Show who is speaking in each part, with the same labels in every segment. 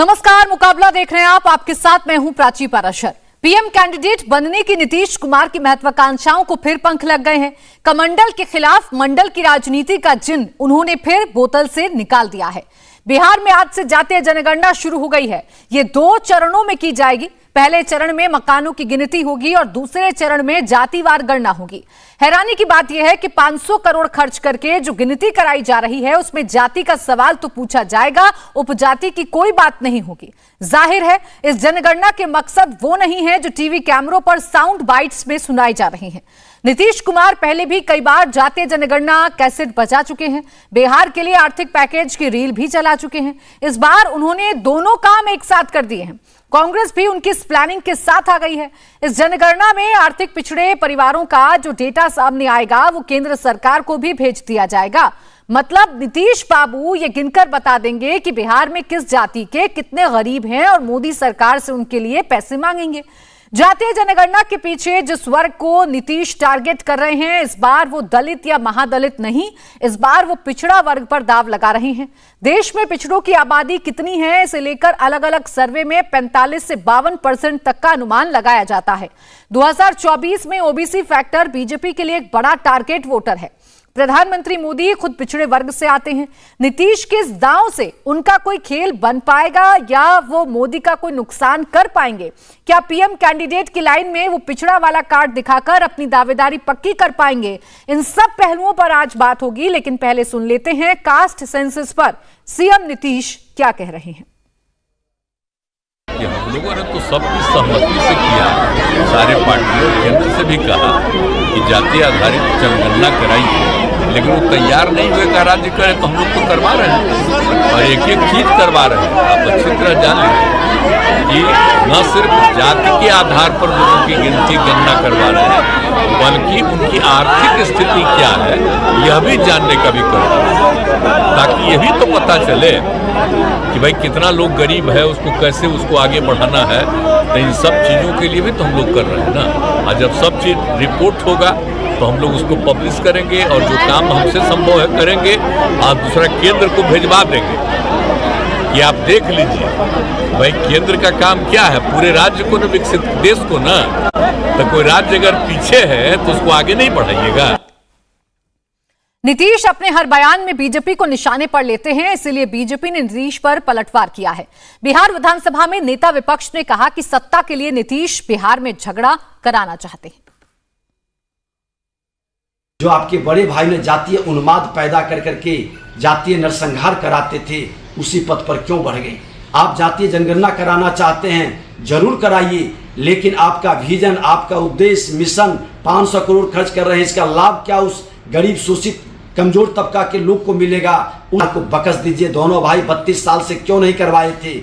Speaker 1: नमस्कार, मुकाबला देख रहे हैं आप। आपके साथ मैं हूं प्राची पाराशर। पीएम कैंडिडेट बनने की नीतीश कुमार की महत्वाकांक्षाओं को फिर पंख लग गए हैं। कमंडल के खिलाफ मंडल की राजनीति का जिन उन्होंने फिर बोतल से निकाल दिया है। बिहार में आज से जातीय जनगणना शुरू हो गई है। ये 2 चरणों में की जाएगी। पहले चरण में मकानों की गिनती होगी और दूसरे चरण में जातिवार गणना होगी। हैरानी की बात यह है कि 500 करोड़ खर्च करके जो गिनती कराई जा रही है उसमें जाति का सवाल तो पूछा जाएगा, उपजाति की कोई बात नहीं होगी। जाहिर है इस जनगणना के मकसद वो नहीं है जो टीवी कैमरों पर साउंड बाइट्स में सुनाई जा रही हैं। नीतीश कुमार पहले भी कई बार जातीय जनगणना कैसेट बजा चुके हैं। बिहार के लिए आर्थिक पैकेज की रील भी चला चुके हैं। इस बार उन्होंने दोनों काम एक साथ कर दिए हैं। कांग्रेस भी उनकी इस प्लानिंग के साथ आ गई है। इस जनगणना में आर्थिक पिछड़े परिवारों का जो डेटा सामने आएगा वो केंद्र सरकार को भी भेज दिया जाएगा। मतलब नीतीश बाबू ये गिनकर बता देंगे कि बिहार में किस जाति के कितने गरीब हैं और मोदी सरकार से उनके लिए पैसे मांगेंगे। जातीय जनगणना के पीछे जिस वर्ग को नीतीश टारगेट कर रहे हैं, इस बार वो दलित या महादलित नहीं, इस बार वो पिछड़ा वर्ग पर दाव लगा रहे हैं। देश में पिछड़ों की आबादी कितनी है इसे लेकर अलग अलग सर्वे में 45 से 52% तक का अनुमान लगाया जाता है। 2024 में ओबीसी फैक्टर बीजेपी के लिए एक बड़ा टारगेट वोटर है। प्रधानमंत्री मोदी खुद पिछड़े वर्ग से आते हैं। नीतीश के इस दांव से उनका कोई खेल बन पाएगा या वो मोदी का कोई नुकसान कर पाएंगे? क्या पीएम कैंडिडेट की लाइन में वो पिछड़ा वाला कार्ड दिखाकर अपनी दावेदारी पक्की कर पाएंगे? इन सब पहलुओं पर आज बात होगी, लेकिन पहले सुन लेते हैं कास्ट सेंसस पर सीएम नीतीश क्या कह रहे हैं।
Speaker 2: हम लोगों ने तो सबकी सहमति से किया, सारे पार्टियों केंद्र से भी कहा कि जातीय आधारित जनगणना कराई, लेकिन वो तैयार नहीं हुए का राज्य करे तो हम लोग तो करवा रहे हैं और एक एक चीज करवा रहे हैं। आप अच्छी तरह जान लीजिए कि न सिर्फ जाति के आधार पर लोगों की गिनती गणना करवा रहे हैं, बल्कि उनकी आर्थिक स्थिति क्या है यह भी जानने का भी करवा रहे हैं, ताकि यह भी तो पता चले कि भाई कितना लोग गरीब है, उसको कैसे उसको आगे बढ़ाना है। तो इन सब चीज़ों के लिए भी तो हम लोग कर रहे हैं ना। और जब सब चीज़ रिपोर्ट होगा तो हम लोग उसको पब्लिश करेंगे और जो काम हमसे संभव है करेंगे और दूसरा केंद्र को भेजवा देंगे कि आप देख लीजिए भाई केंद्र का काम क्या है, पूरे राज्य को न, विकसित देश को ना। तो कोई राज्य अगर पीछे है तो उसको आगे नहीं बढ़ाइएगा।
Speaker 1: नीतीश अपने हर बयान में बीजेपी को निशाने पर लेते हैं, इसलिए बीजेपी ने नीतीश पर पलटवार किया है। बिहार विधानसभा में नेता विपक्ष ने कहा कि सत्ता के लिए नीतीश बिहार में झगड़ा कराना चाहते हैं।
Speaker 3: जो आपके बड़े भाई ने जातीय उन्माद पैदा कर करके जातीय नरसंहार कराते थे, उसी पथ पर क्यों बढ़ गए? आप जातीय जनगणना कराना चाहते हैं, जरूर कराइए, लेकिन आपका विजन, आपका उद्देश्य, मिशन 500 करोड़ खर्च कर रहे हैं, इसका लाभ क्या उस गरीब शोषित कमजोर तबका के लोग को मिलेगा? उनको बकस दीजिए। दोनों भाई 32 साल से क्यों नहीं करवाए थे?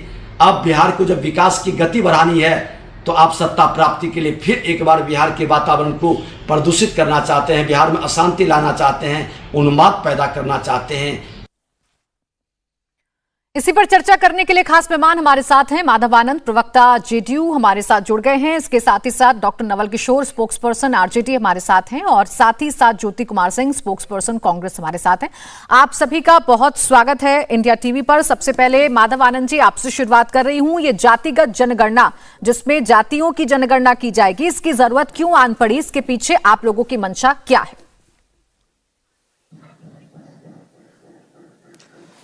Speaker 3: अब बिहार को जब विकास की गति बढ़ानी है तो आप सत्ता प्राप्ति के लिए फिर एक बार बिहार के वातावरण को प्रदूषित करना चाहते हैं, बिहार में अशांति लाना चाहते हैं, उन्माद पैदा करना चाहते हैं।
Speaker 1: इसी पर चर्चा करने के लिए खास मेहमान हमारे साथ हैं। माधव आनंद, प्रवक्ता जेडीयू, हमारे साथ जुड़ गए हैं। इसके साथ ही साथ doctor Naval Kishore, spokesperson RJD हमारे साथ हैं, और साथ ही साथ ज्योति कुमार सिंह, स्पोक्सपर्सन कांग्रेस हमारे साथ हैं। आप सभी का बहुत स्वागत है इंडिया टीवी पर। सबसे पहले माधव आनंद जी, आपसे शुरुआत कर रही हूं। ये जातिगत जनगणना जिसमें जातियों की जनगणना की जाएगी, इसकी जरूरत क्यों आन पड़ी? इसके पीछे आप लोगों की मंशा क्या है?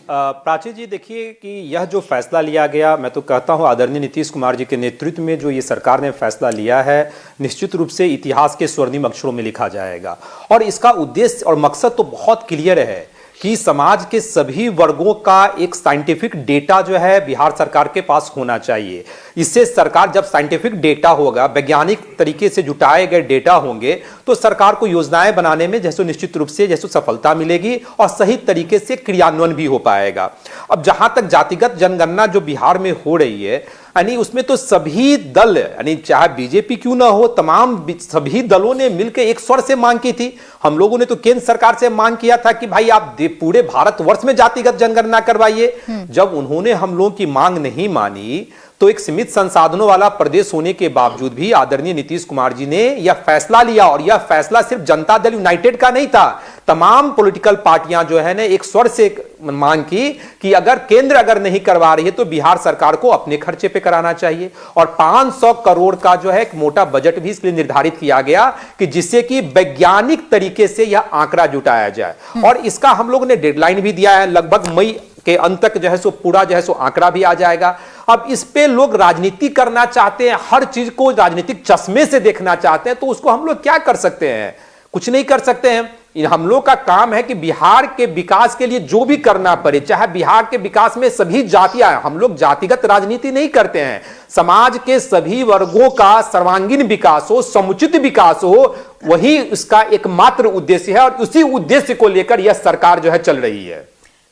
Speaker 4: प्राची जी, देखिए कि यह जो फैसला लिया गया, मैं तो कहता हूं आदरणीय नीतीश कुमार जी के नेतृत्व में जो ये सरकार ने फैसला लिया है, निश्चित रूप से इतिहास के स्वर्णिम अक्षरों में लिखा जाएगा। और इसका उद्देश्य और मकसद तो बहुत क्लियर है कि समाज के सभी वर्गों का एक साइंटिफिक डेटा जो है बिहार सरकार के पास होना चाहिए। इससे सरकार, जब साइंटिफिक डेटा होगा, वैज्ञानिक तरीके से जुटाए गए डेटा होंगे, तो सरकार को योजनाएं बनाने में जैसे निश्चित रूप से जैसे सफलता मिलेगी और सही तरीके से क्रियान्वयन भी हो पाएगा। अब जहां तक जातिगत जनगणना जो बिहार में हो रही है, यानी उसमें तो सभी दल, यानी चाहे बीजेपी क्यों ना हो, तमाम सभी दलों ने मिलकर एक स्वर से मांग की थी। हम लोगों ने तो केंद्र सरकार से मांग किया था कि भाई आप पूरे भारतवर्ष में जातिगत जनगणना करवाइए। जब उन्होंने हम लोगों की मांग नहीं मानी तो एक सीमित संसाधनों वाला प्रदेश होने के बावजूद भी आदरणीय नीतीश कुमार जी ने यह फैसला लिया। और यह फैसला सिर्फ जनता दल यूनाइटेड का नहीं था, तमाम पॉलिटिकल पार्टियां जो है ना एक स्वर से मांग की कि अगर केंद्र नहीं करवा रही है तो बिहार सरकार को अपने खर्चे पे कराना चाहिए। और 500 करोड़ का जो है एक मोटा बजट भी इसलिए निर्धारित किया गया कि जिससे कि वैज्ञानिक तरीके से यह आंकड़ा जुटाया जाए। और इसका हम लोगों ने डेडलाइन भी दिया है, लगभग मई के अंत तक जो है सो पूरा जो है सो आंकड़ा भी आ जाएगा। अब इस पे लोग राजनीति करना चाहते हैं, हर चीज को राजनीतिक चश्मे से देखना चाहते हैं, तो उसको हम लोग क्या कर सकते हैं? कुछ नहीं कर सकते हैं। हम लोग का काम है कि बिहार के विकास के लिए जो भी करना पड़े, चाहे बिहार के विकास में सभी जातियां, हम लोग जातिगत राजनीति नहीं करते हैं, समाज के सभी वर्गों का सर्वांगीण विकास हो, समुचित विकास हो, वही उसका एकमात्र उद्देश्य है। और उसी उद्देश्य को लेकर यह सरकार जो है चल रही है।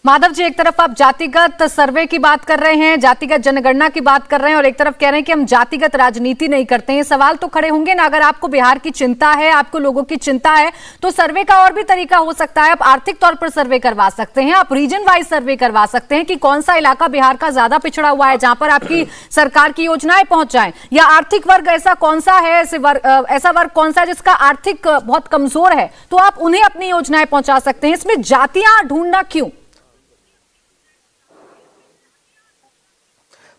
Speaker 1: माधव जी, एक तरफ आप जातिगत सर्वे की बात कर रहे हैं, जातिगत जनगणना की बात कर रहे हैं, और एक तरफ कह रहे हैं कि हम जातिगत राजनीति नहीं करते हैं। सवाल तो खड़े होंगे ना, अगर आपको बिहार की चिंता है, आपको लोगों की चिंता है, तो सर्वे का और भी तरीका हो सकता है। आप आर्थिक तौर पर सर्वे करवा सकते हैं, आप रीजन वाइज सर्वे करवा सकते हैं कि कौन सा इलाका बिहार का ज्यादा पिछड़ा हुआ है जहां पर आपकी सरकार की योजनाएं पहुंच जाएं, या आर्थिक वर्ग ऐसा कौन सा है, ऐसा वर्ग कौन सा है जिसका आर्थिक बहुत कमजोर है, तो आप उन्हें अपनी योजनाएं पहुंचा सकते हैं। इसमें जातियां ढूंढना क्यों?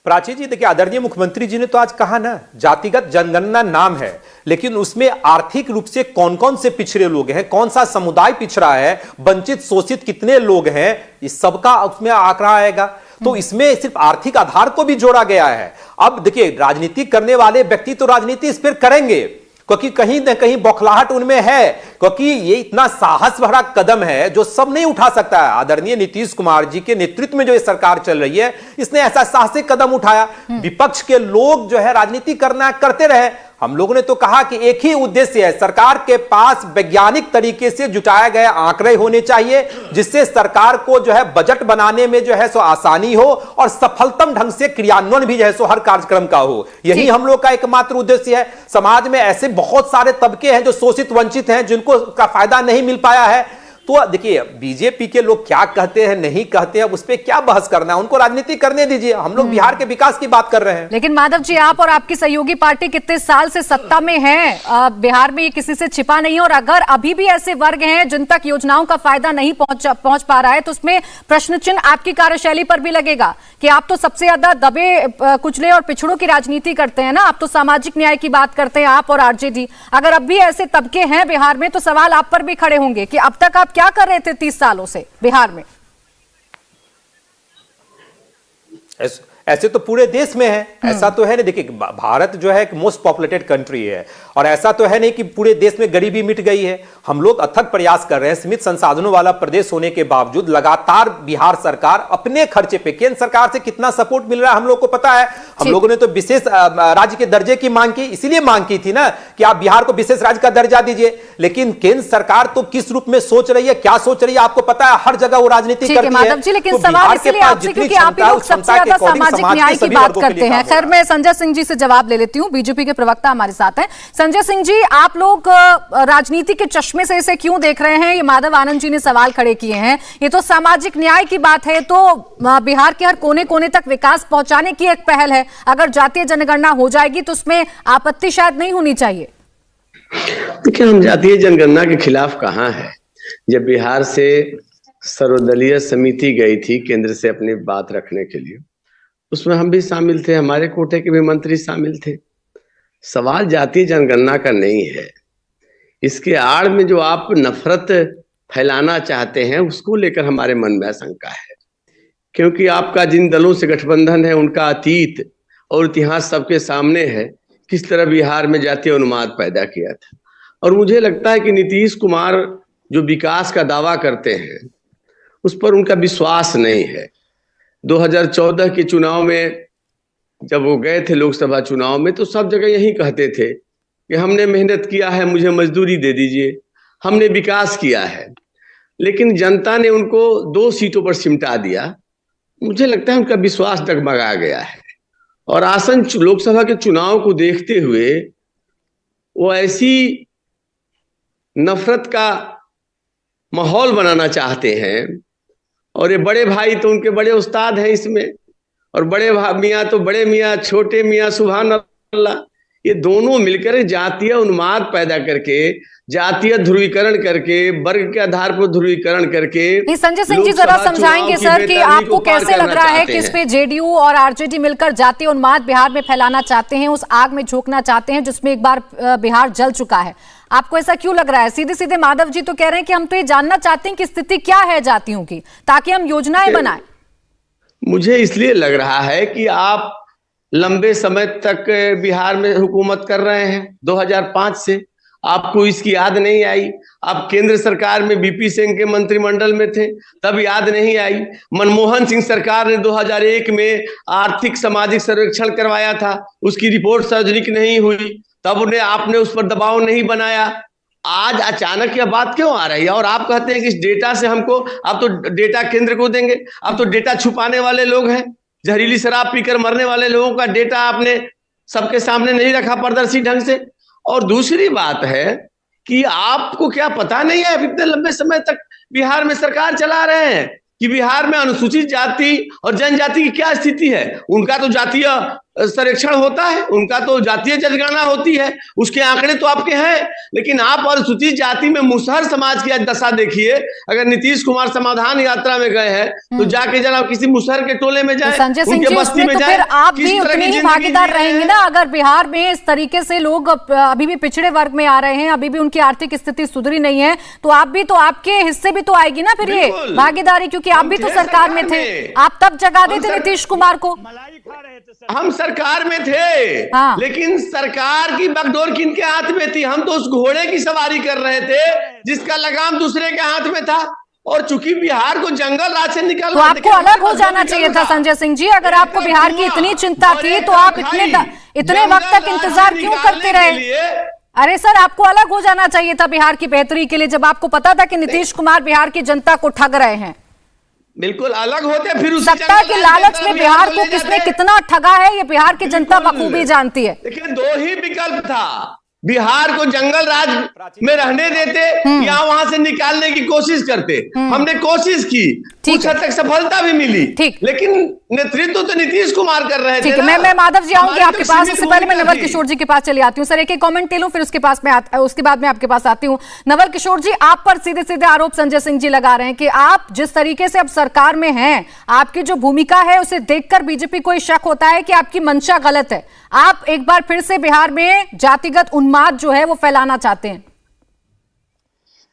Speaker 4: प्राची जी देखिए, आदरणीय मुख्यमंत्री जी ने तो आज कहा ना, जातिगत जनगणना नाम है, लेकिन उसमें आर्थिक रूप से कौन कौन से पिछड़े लोग हैं, कौन सा समुदाय पिछड़ा है, वंचित शोषित कितने लोग हैं, इस सबका उसमें आंकड़ा आएगा। तो इसमें सिर्फ आर्थिक आधार को भी जोड़ा गया है। अब देखिए, राजनीति करने वाले व्यक्ति तो राजनीति इस पर करेंगे, क्योंकि कहीं न कहीं बौखलाहट उनमें है, क्योंकि ये इतना साहस भरा कदम है जो सब नहीं उठा सकता है। आदरणीय नीतीश कुमार जी के नेतृत्व में जो ये सरकार चल रही है, इसने ऐसा साहसिक कदम उठाया। विपक्ष के लोग जो है राजनीति करना करते रहे, हम लोगों ने तो कहा कि एक ही उद्देश्य है, सरकार के पास वैज्ञानिक तरीके से जुटाए गए आंकड़े होने चाहिए, जिससे सरकार को जो है बजट बनाने में जो है सो आसानी हो और सफलतम ढंग से क्रियान्वयन भी जो है सो हर कार्यक्रम का हो। यही हम लोग का एकमात्र उद्देश्य है। समाज में ऐसे बहुत सारे तबके हैं जो शोषित वंचित हैं, जिनको का फायदा नहीं मिल पाया है। तो देखिए, बीजेपी के लोग क्या कहते हैं नहीं कहते हैं, उस पर क्या बहस करना है, उनको राजनीति करने दीजिए। हम लोग बिहार के विकास की बात कर रहे हैं।
Speaker 1: लेकिन माधव जी, आप और आपकी सहयोगी पार्टी कितने साल से सत्ता में है, बिहार में ये किसी से छिपा नहीं है, और अगर अभी भी ऐसे वर्ग हैं जिन तक योजनाओं का फायदा नहीं पहुंच पा रहा है, तो उसमें प्रश्न चिन्ह आपकी कार्यशैली पर भी लगेगा कि आप तो सबसे ज्यादा दबे कुचले और पिछड़ों की राजनीति करते हैं ना, आप तो सामाजिक न्याय की बात करते हैं, आप और आरजेडी। अगर अब भी ऐसे तबके हैं बिहार में, तो सवाल आप पर भी खड़े होंगे कि अब तक आप क्या कर रहे थे 30 सालों से बिहार में?
Speaker 4: ऐसे तो पूरे देश में है, ऐसा तो है नहीं। देखिए, भारत जो है एक मोस्ट पॉपुलेटेड कंट्री है, और ऐसा तो है नहीं कि पूरे देश में गरीबी मिट गई है। हम लोग अथक प्रयास कर रहे हैं। सीमित संसाधनों वाला प्रदेश होने के बावजूद लगातार बिहार सरकार अपने खर्चे पे, केंद्र सरकार से कितना सपोर्ट मिल रहा है हम लोग को पता है। हम लोगों ने तो विशेष राज्य के दर्जे की मांग की, इसीलिए मांग की थी ना कि आप बिहार को विशेष राज्य का दर्जा दीजिए। लेकिन केंद्र सरकार तो किस रूप में सोच रही है, क्या सोच रही है, आपको पता है। हर जगह वो राजनीति करती है।
Speaker 1: माधव जी, लेकिन सवाल इसलिए आपसे क्योंकि आप ही लोग सबसे ज्यादा सामाजिक न्याय की बात करते हैं। खैर, मैं संजय सिंह जी से जवाब ले लेती हूँ, बीजेपी के प्रवक्ता हमारे साथ हैं। संजय सिंह जी, आप लोग राजनीति के चश्मे से इसे क्यों देख रहे हैं? ये माधव आनंद जी ने सवाल खड़े किए हैं। ये तो सामाजिक न्याय की बात है, तो बिहार के हर कोने कोने तक विकास पहुंचाने की एक पहल है। अगर जातीय जनगणना हो जाएगी तो उसमें आपत्ति शायद नहीं होनी चाहिए।
Speaker 5: देखिए, हम जातीय जनगणना के खिलाफ कहाँ है। जब बिहार से सर्वदलीय समिति गई थी केंद्र से अपनी बात रखने के लिए, उसमें हम भी शामिल थे, हमारे कोटे के भी मंत्री शामिल थे। सवाल जातीय जनगणना का नहीं है। इसके आड़ में जो आप नफरत फैलाना चाहते हैं, उसको लेकर हमारे मन में आशंका है, क्योंकि आपका जिन दलों से गठबंधन है उनका अतीत और इतिहास सबके सामने है, किस तरह बिहार में जातीय उन्माद पैदा किया था। और मुझे लगता है कि नीतीश कुमार जो विकास का दावा करते हैं, उस पर उनका विश्वास नहीं है। 2014 के चुनाव में जब वो गए थे लोकसभा चुनाव में, तो सब जगह यही कहते थे कि हमने मेहनत किया है, मुझे मजदूरी दे दीजिए, हमने विकास किया है। लेकिन जनता ने उनको 2 सीटों पर सिमटा दिया। मुझे लगता है उनका विश्वास डगमगा गया है, और आसन लोकसभा के चुनाव को देखते हुए वो ऐसी नफरत का माहौल बनाना चाहते हैं। और ये बड़े भाई तो उनके बड़े उस्ताद हैं इसमें, और बड़े मियाँ तो बड़े मियाँ, छोटे मियाँ, सुभान अल्लाह, ये दोनों मिलकर जातीय उन्माद पैदा करके, जातीय ध्रुवीकरण करके, वर्ग के आधार पर ध्रुवीकरण करके।
Speaker 1: संजय सिंह जी जरा समझाएंगे सर कि आपको कैसे लग रहा है कि इस पे जेडीयू और आरजेडी मिलकर जातीय उन्माद बिहार में फैलाना चाहते हैं, उस आग में झोंकना चाहते हैं जिसमें एक बार बिहार जल चुका है। आपको ऐसा क्यों लग रहा है? सीधे सीधे माधव जी तो कह रहे हैं कि हम तो ये जानना चाहते हैं कि स्थिति क्या है जातियों की, ताकि हम योजनाएं बनाएं।
Speaker 5: मुझे इसलिए लग रहा है कि आप लंबे समय तक बिहार में हुकूमत कर रहे हैं, 2005 से आपको इसकी याद नहीं आई। आप केंद्र सरकार में बीपी सिंह के मंत्रिमंडल में थे, तब याद नहीं आई। मनमोहन सिंह सरकार ने 2001 में आर्थिक सामाजिक सर्वेक्षण करवाया था, उसकी रिपोर्ट सार्वजनिक नहीं हुई, तब उन्हें आपने उस पर दबाव नहीं बनाया। आज अचानक यह बात क्यों आ रही है? और आप कहते हैं कि इस डेटा से हमको, आप तो डेटा केंद्र को देंगे, आप तो डेटा छुपाने वाले लोग हैं। जहरीली शराब पीकर मरने वाले लोगों का डेटा आपने सबके सामने नहीं रखा पारदर्शी ढंग से। और दूसरी बात है कि आपको क्या पता नहीं है, इतने लंबे समय तक बिहार में सरकार चला रहे हैं कि बिहार में अनुसूचित जाति और जनजाति की क्या स्थिति है। उनका तो जातीय सर्वेक्षण होता है, उनका तो जातीय जनगणना होती है, उसके आंकड़े तो आपके हैं। लेकिन आप अनुसूचित जाति में मुसहर समाज की आज दशा देखिए। अगर नीतीश कुमार समाधान यात्रा में गए हैं तो जाके जरा किसी मुसहर के टोले में जाए,
Speaker 1: संजय सिंह जी, उसमें तो फिर आप भी उतने ही भागीदार रहेंगे ना। अगर बिहार में इस तरीके से लोग अभी भी पिछड़े वर्ग में आ रहे हैं, अभी भी उनकी आर्थिक स्थिति सुधरी नहीं है, तो आप भी, तो आपके हिस्से भी तो आएगी ना फिर ये भागीदारी, क्योंकि आप भी तो सरकार में थे। आप तब जगा देते नीतीश कुमार को।
Speaker 5: हम सरकार में थे, हाँ। लेकिन सरकार की बगडोर किनके हाथ में थी? हम तो उस घोड़े की सवारी कर रहे थे जिसका लगाम दूसरे के हाथ में था। और चूंकि बिहार को जंगल राज से निकालना,
Speaker 1: तो आपको अलग हो जाना चाहिए था संजय सिंह जी। अगर आपको बिहार की इतनी चिंता थी तो आप इतने वक्त तक इंतजार क्यों करते रहे? अरे सर, आपको अलग हो जाना चाहिए था बिहार की बेहतरी के लिए, जब आपको पता था कि नीतीश कुमार बिहार की जनता को ठग रहे हैं।
Speaker 5: बिल्कुल अलग होते, फिर
Speaker 1: सत्ता के लालच में बिहार को किसने कितना ठगा है ये बिहार की जनता बखूबी जानती है।
Speaker 5: देखिए, दो ही विकल्प था, बिहार को जंगल राज में रहने देते या वहां से निकालने की कोशिश करते। हमने कोशिश की, कुछ हद तक सफलता भी मिली, लेकिन नेतृत्व तो नीतीश कुमार कर रहे थे।
Speaker 1: मैं माधव जी आऊंगी आपके पास, उससे पहले मैं नवल किशोर जी के पास चली आती हूँ। सर, एक कमेंट ले लूं, फिर उसके बाद मैं आपके पास आती हूँ। नवल किशोर जी, आप पर सीधे सीधे आरोप संजय सिंह जी लगा रहे हैं कि आप जिस तरीके से अब सरकार में हैं, आपकी जो भूमिका है उसे देखकर बीजेपी को शक होता है कि आपकी मंशा गलत है। आप एक बार फिर से बिहार में जातिगत उन्माद जो है वो फैलाना चाहते हैं।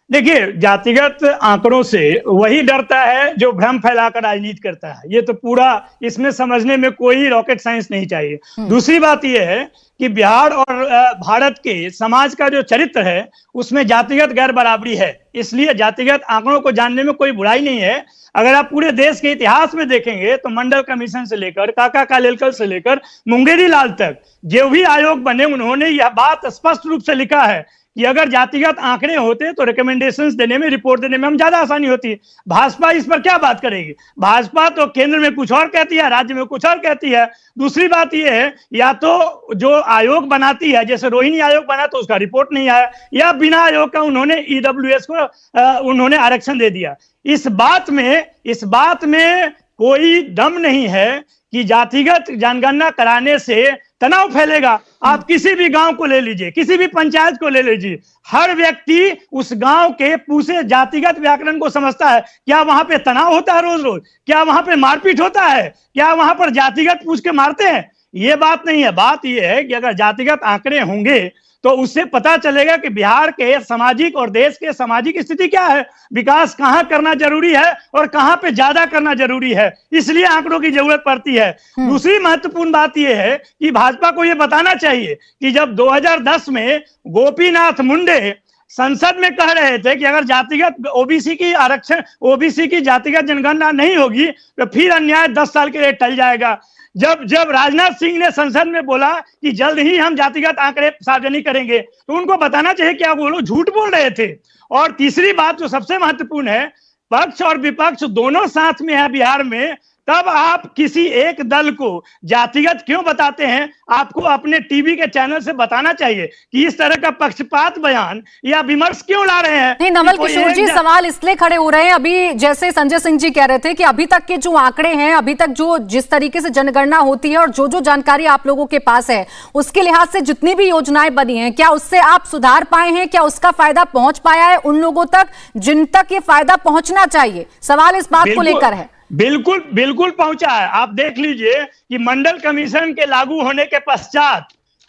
Speaker 6: देखिए, जातिगत आंकड़ों से वही डरता है जो भ्रम फैलाकर राजनीति करता है। ये तो पूरा, इसमें समझने में कोई रॉकेट साइंस नहीं चाहिए। दूसरी बात यह है कि बिहार और भारत के समाज का जो चरित्र है उसमें जातिगत गैर बराबरी है, इसलिए जातिगत आंकड़ों को जानने में कोई बुराई नहीं है। अगर आप पूरे देश के इतिहास में देखेंगे तो मंडल कमीशन से लेकर काका कालेलकर से लेकर मुंगेरी लाल तक जो भी आयोग बने, उन्होंने यह बात स्पष्ट रूप से लिखा है कि अगर जातिगत आंकड़े होते तो रिकमेंडेशंस देने में, रिपोर्ट देने में हम ज्यादा आसानी होती। भाजपा इस पर क्या बात करेगी? भाजपा तो केंद्र में कुछ और कहती है, राज्य में कुछ और कहती है। दूसरी बात यह है, या तो जो आयोग बनाती है, जैसे रोहिणी आयोग बना तो उसका रिपोर्ट नहीं आया, या बिना आयोग का उन्होंने ईडब्ल्यूएस को उन्होंने आरक्षण दे दिया। इस बात में कोई दम नहीं है कि जातिगत जनगणना कराने से तनाव फैलेगा। आप किसी भी गांव को ले लीजिए, किसी भी पंचायत को ले लीजिए, हर व्यक्ति उस गांव के पूरे जातिगत व्याकरण को समझता है। क्या वहां पे तनाव होता है रोज रोज? क्या वहां पे मारपीट होता है? क्या वहां पर जातिगत पूछ के मारते हैं? ये बात नहीं है। बात ये है कि अगर जातिगत आंकड़े होंगे तो उससे पता चलेगा कि बिहार के सामाजिक और देश के सामाजिक स्थिति क्या है, विकास कहां करना जरूरी है और कहां पे ज्यादा करना जरूरी है। इसलिए आंकड़ों की जरूरत पड़ती है। दूसरी महत्वपूर्ण बात यह है कि भाजपा को यह बताना चाहिए कि जब 2010 में गोपीनाथ मुंडे संसद में कह रहे थे कि अगर जातिगत ओबीसी की जातिगत जनगणना नहीं होगी तो फिर अन्याय 10 साल के लिए टल जाएगा। जब राजनाथ सिंह ने संसद में बोला कि जल्द ही हम जातिगत आंकड़े सार्वजनिक करेंगे, तो उनको बताना चाहिए क्या वो लोग झूठ बोल रहे थे। और तीसरी बात जो सबसे महत्वपूर्ण है, पक्ष और विपक्ष दोनों साथ में है बिहार में, तब आप किसी एक दल को जातिगत क्यों बताते हैं? आपको अपने टीवी के चैनल से बताना चाहिए कि इस तरह का पक्षपात बयान या विमर्श क्यों ला रहे हैं।
Speaker 1: नहीं, नवल किशोर जी, सवाल इसलिए खड़े हो रहे हैं, अभी जैसे संजय सिंह जी कह रहे थे कि अभी तक के जो आंकड़े हैं, अभी तक जो जिस तरीके से जनगणना होती है और जो जो जानकारी आप लोगों के पास है, उसके लिहाज से जितनी भी योजनाएं बनी हैं, क्या उससे आप सुधार पाए हैं? क्या उसका फायदा पहुंच पाया है उन लोगों तक जिन तक ये फायदा पहुंचना चाहिए? सवाल इस बात को लेकर है।
Speaker 6: बिल्कुल बिल्कुल पहुंचा है। आप देख लीजिए कि मंडल कमीशन के लागू होने के पश्चात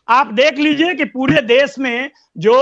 Speaker 6: आप देख लीजिए कि पूरे देश में जो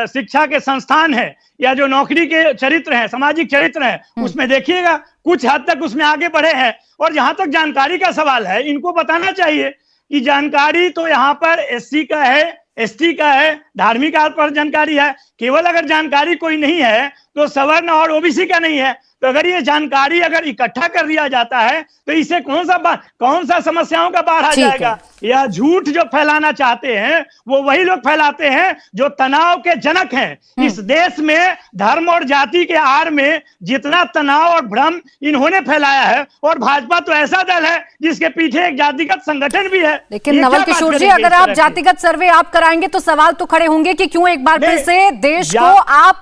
Speaker 6: शिक्षा के संस्थान है या जो नौकरी के चरित्र हैं, सामाजिक चरित्र हैं, उसमें देखिएगा कुछ हद तक उसमें आगे बढ़े हैं। और जहां तक जानकारी का सवाल है, इनको बताना चाहिए कि जानकारी तो यहाँ पर एससी का है, एसटी का है, धार्मिक आधार पर जानकारी है। केवल अगर जानकारी कोई नहीं है तो सवर्ण और ओबीसी का नहीं है। तो अगर ये जानकारी अगर इकट्ठा कर दिया जाता है तो इससे कौन सा समस्याओं का बाढ़ आ जाएगा? या झूठ जो फैलाना चाहते हैं वो वही लोग फैलाते हैं जो तनाव के जनक हैं। इस देश में धर्म और जाति के आड़ में जितना तनाव और भ्रम इन्होंने फैलाया है, और भाजपा तो ऐसा दल है जिसके पीछे एक जातिगत संगठन भी है।
Speaker 1: लेकिन नवल किशोर जी, अगर आप जातिगत सर्वे आप कराएंगे तो सवाल तो खड़े होंगे कि क्यों एक बार फिर से देश को आप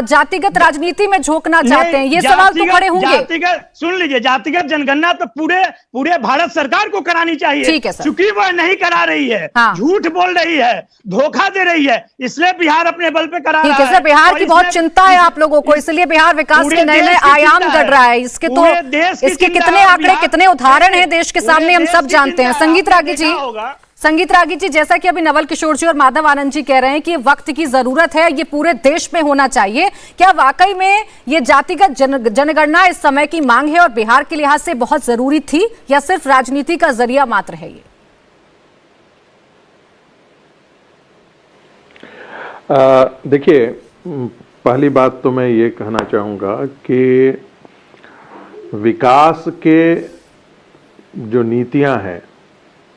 Speaker 1: जातिगत राजनीति में झोंकना चाहते हैं? ये सवाल तो खड़े होंगे।
Speaker 6: सुन लीजिए, जातिगत जनगणना तो पूरे भारत सरकार को करानी चाहिए।
Speaker 1: ठीक है सर,
Speaker 6: चूंकि वह नहीं करा रही है, झूठ बोल रही है, धोखा दे रही है, इसलिए बिहार अपने बल पे करा रहा है।
Speaker 1: ठीक है सर, बिहार की बहुत चिंता है आप लोगों को, इसलिए बिहार विकास के नए नए आयाम गढ़ रहा है। इसके कितने आंकड़े, कितने उदाहरण हैं देश के सामने, हम सब जानते हैं। संगीत रागी जी, जैसा कि अभी नवल किशोर जी और माधव आनंद जी कह रहे हैं कि वक्त की जरूरत है, ये पूरे देश में होना चाहिए, क्या वाकई में ये जातिगत जनगणना इस समय की मांग है और बिहार के लिहाज से बहुत जरूरी थी, या सिर्फ राजनीति का जरिया मात्र है ये?
Speaker 7: देखिए, पहली बात तो मैं ये कहना चाहूँगा कि विकास के जो नीतियाँ हैं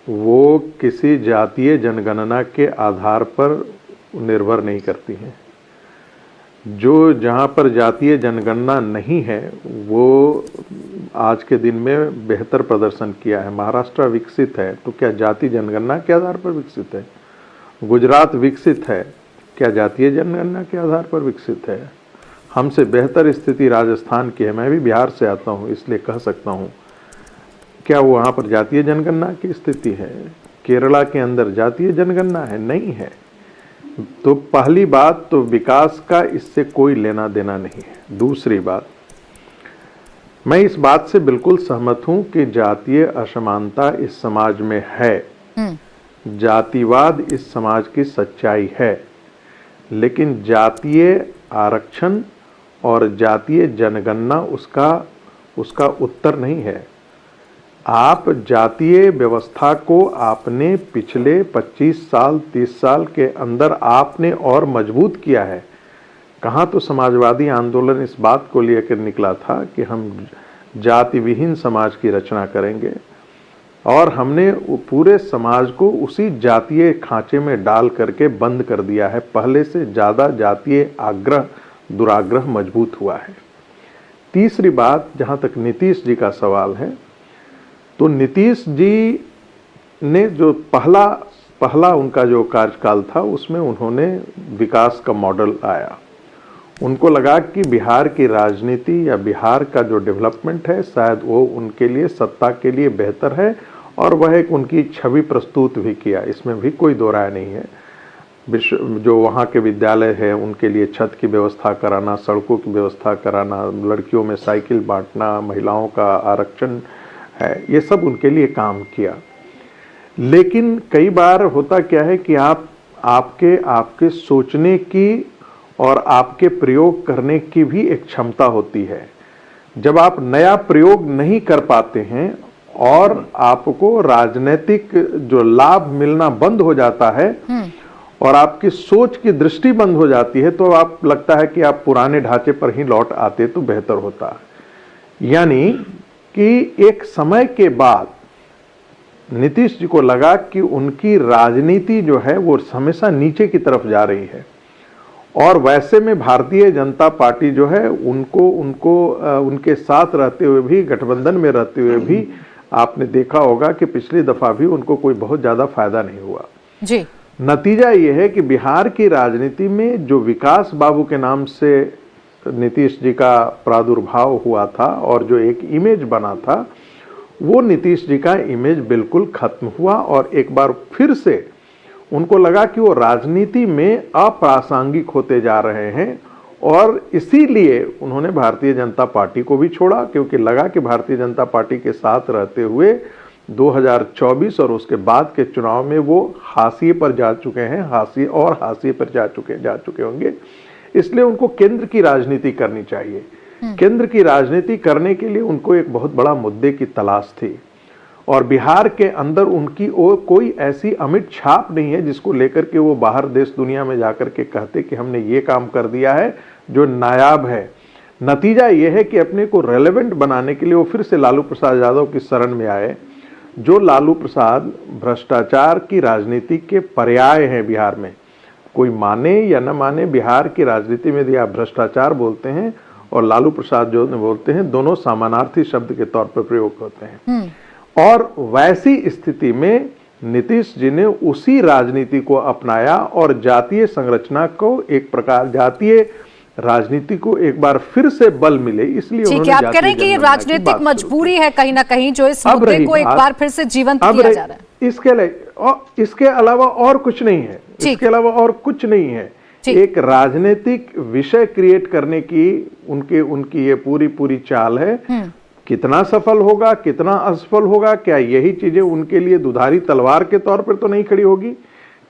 Speaker 7: वो किसी जातीय जनगणना के आधार पर निर्भर नहीं करती हैं। जहाँ पर जातीय जनगणना नहीं है वो आज के दिन में बेहतर प्रदर्शन किया है। महाराष्ट्र विकसित है तो क्या जातीय जनगणना के आधार पर विकसित है? गुजरात विकसित है, क्या जातीय जनगणना के आधार पर विकसित है? हमसे बेहतर स्थिति राजस्थान की है। मैं भी बिहार से आता हूँ इसलिए कह सकता हूँ, क्या वहाँ पर जातीय जनगणना की स्थिति है? केरला के अंदर जातीय जनगणना है? नहीं है। तो पहली बात तो विकास का इससे कोई लेना देना नहीं है। दूसरी बात, मैं इस बात से बिल्कुल सहमत हूँ कि जातीय असमानता इस समाज में है, जातिवाद इस समाज की सच्चाई है, लेकिन जातीय आरक्षण और जातीय जनगणना उसका उत्तर नहीं है। आप जातीय व्यवस्था को आपने पिछले 25 साल 30 साल के अंदर आपने और मजबूत किया है। कहाँ तो समाजवादी आंदोलन इस बात को लेकर निकला था कि हम जाति विहीन समाज की रचना करेंगे, और हमने पूरे समाज को उसी जातीय खांचे में डाल करके बंद कर दिया है। पहले से ज़्यादा जातीय आग्रह दुराग्रह मजबूत हुआ है। तीसरी बात, जहाँ तक नीतीश जी का सवाल है, तो नीतीश जी ने जो पहला उनका जो कार्यकाल था उसमें उन्होंने विकास का मॉडल आया। उनको लगा कि बिहार की राजनीति या बिहार का जो डेवलपमेंट है शायद वो उनके लिए सत्ता के लिए बेहतर है, और वह एक उनकी छवि प्रस्तुत भी किया, इसमें भी कोई दो राय नहीं है। जो वहाँ के विद्यालय है उनके लिए छत की व्यवस्था कराना, सड़कों की व्यवस्था कराना, लड़कियों में साइकिल बांटना, महिलाओं का आरक्षण है, ये सब उनके लिए काम किया। लेकिन कई बार होता क्या है कि आपके सोचने की और आपके प्रयोग करने की भी एक क्षमता होती है। जब आप नया प्रयोग नहीं कर पाते हैं और आपको राजनीतिक जो लाभ मिलना बंद हो जाता है और आपकी सोच की दृष्टि बंद हो जाती है, तो आप लगता है कि आप पुराने ढांचे पर ही लौट आते तो बेहतर होता है। यानी कि एक समय के बाद नीतीश जी को लगा कि उनकी राजनीति जो है वो हमेशा नीचे की तरफ जा रही है, और वैसे में भारतीय जनता पार्टी जो है उनको उनके साथ रहते हुए भी, गठबंधन में रहते हुए भी आपने देखा होगा कि पिछली दफा भी उनको कोई बहुत ज्यादा फायदा नहीं हुआ
Speaker 1: जी।
Speaker 7: नतीजा ये है कि बिहार की राजनीति में जो विकास बाबू के नाम से नीतीश जी का प्रादुर्भाव हुआ था और जो एक इमेज बना था, वो नीतीश जी का इमेज बिल्कुल खत्म हुआ और एक बार फिर से उनको लगा कि वो राजनीति में अप्रासंगिक होते जा रहे हैं और इसीलिए उन्होंने भारतीय जनता पार्टी को भी छोड़ा, क्योंकि लगा कि भारतीय जनता पार्टी के साथ रहते हुए 2024 और उसके बाद के चुनाव में वो हाशिए पर जा चुके हैं, हाशिए पर जा चुके होंगे। इसलिए उनको केंद्र की राजनीति करनी चाहिए। केंद्र की राजनीति करने के लिए उनको एक बहुत बड़ा मुद्दे की तलाश थी और बिहार के अंदर उनकी कोई ऐसी अमिट छाप नहीं है जिसको लेकर के वो बाहर देश दुनिया में जाकर के कहते कि हमने ये काम कर दिया है जो नायाब है। नतीजा ये है कि अपने को रेलेवेंट बनाने के लिए वो फिर से लालू प्रसाद यादव की शरण में आए, जो लालू प्रसाद भ्रष्टाचार की राजनीति के पर्याय हैं बिहार में। कोई माने या न माने, बिहार की राजनीति में यदि आप भ्रष्टाचार बोलते हैं और लालू प्रसाद जो बोलते हैं, दोनों समानार्थी शब्द के तौर पर प्रयोग होते हैं। और वैसी स्थिति में नीतीश जी ने उसी राजनीति को अपनाया और जातीय संरचना को एक प्रकार, जातीय राजनीति को एक बार फिर से बल मिले, इसलिए
Speaker 1: ठीक है। आप कह रहे हैं कि ये राजनीतिक मजबूरी है कहीं ना कहीं जो इस मुद्दे को एक बार फिर से जीवंत किया जा रहा है।
Speaker 7: इसके अलावा और कुछ नहीं है, इसके अलावा और कुछ नहीं है। एक राजनीतिक विषय क्रिएट करने की उनकी ये पूरी चाल है। कितना सफल होगा, कितना असफल होगा, क्या यही चीजें उनके लिए दुधारी तलवार के तौर पर तो नहीं खड़ी होगी?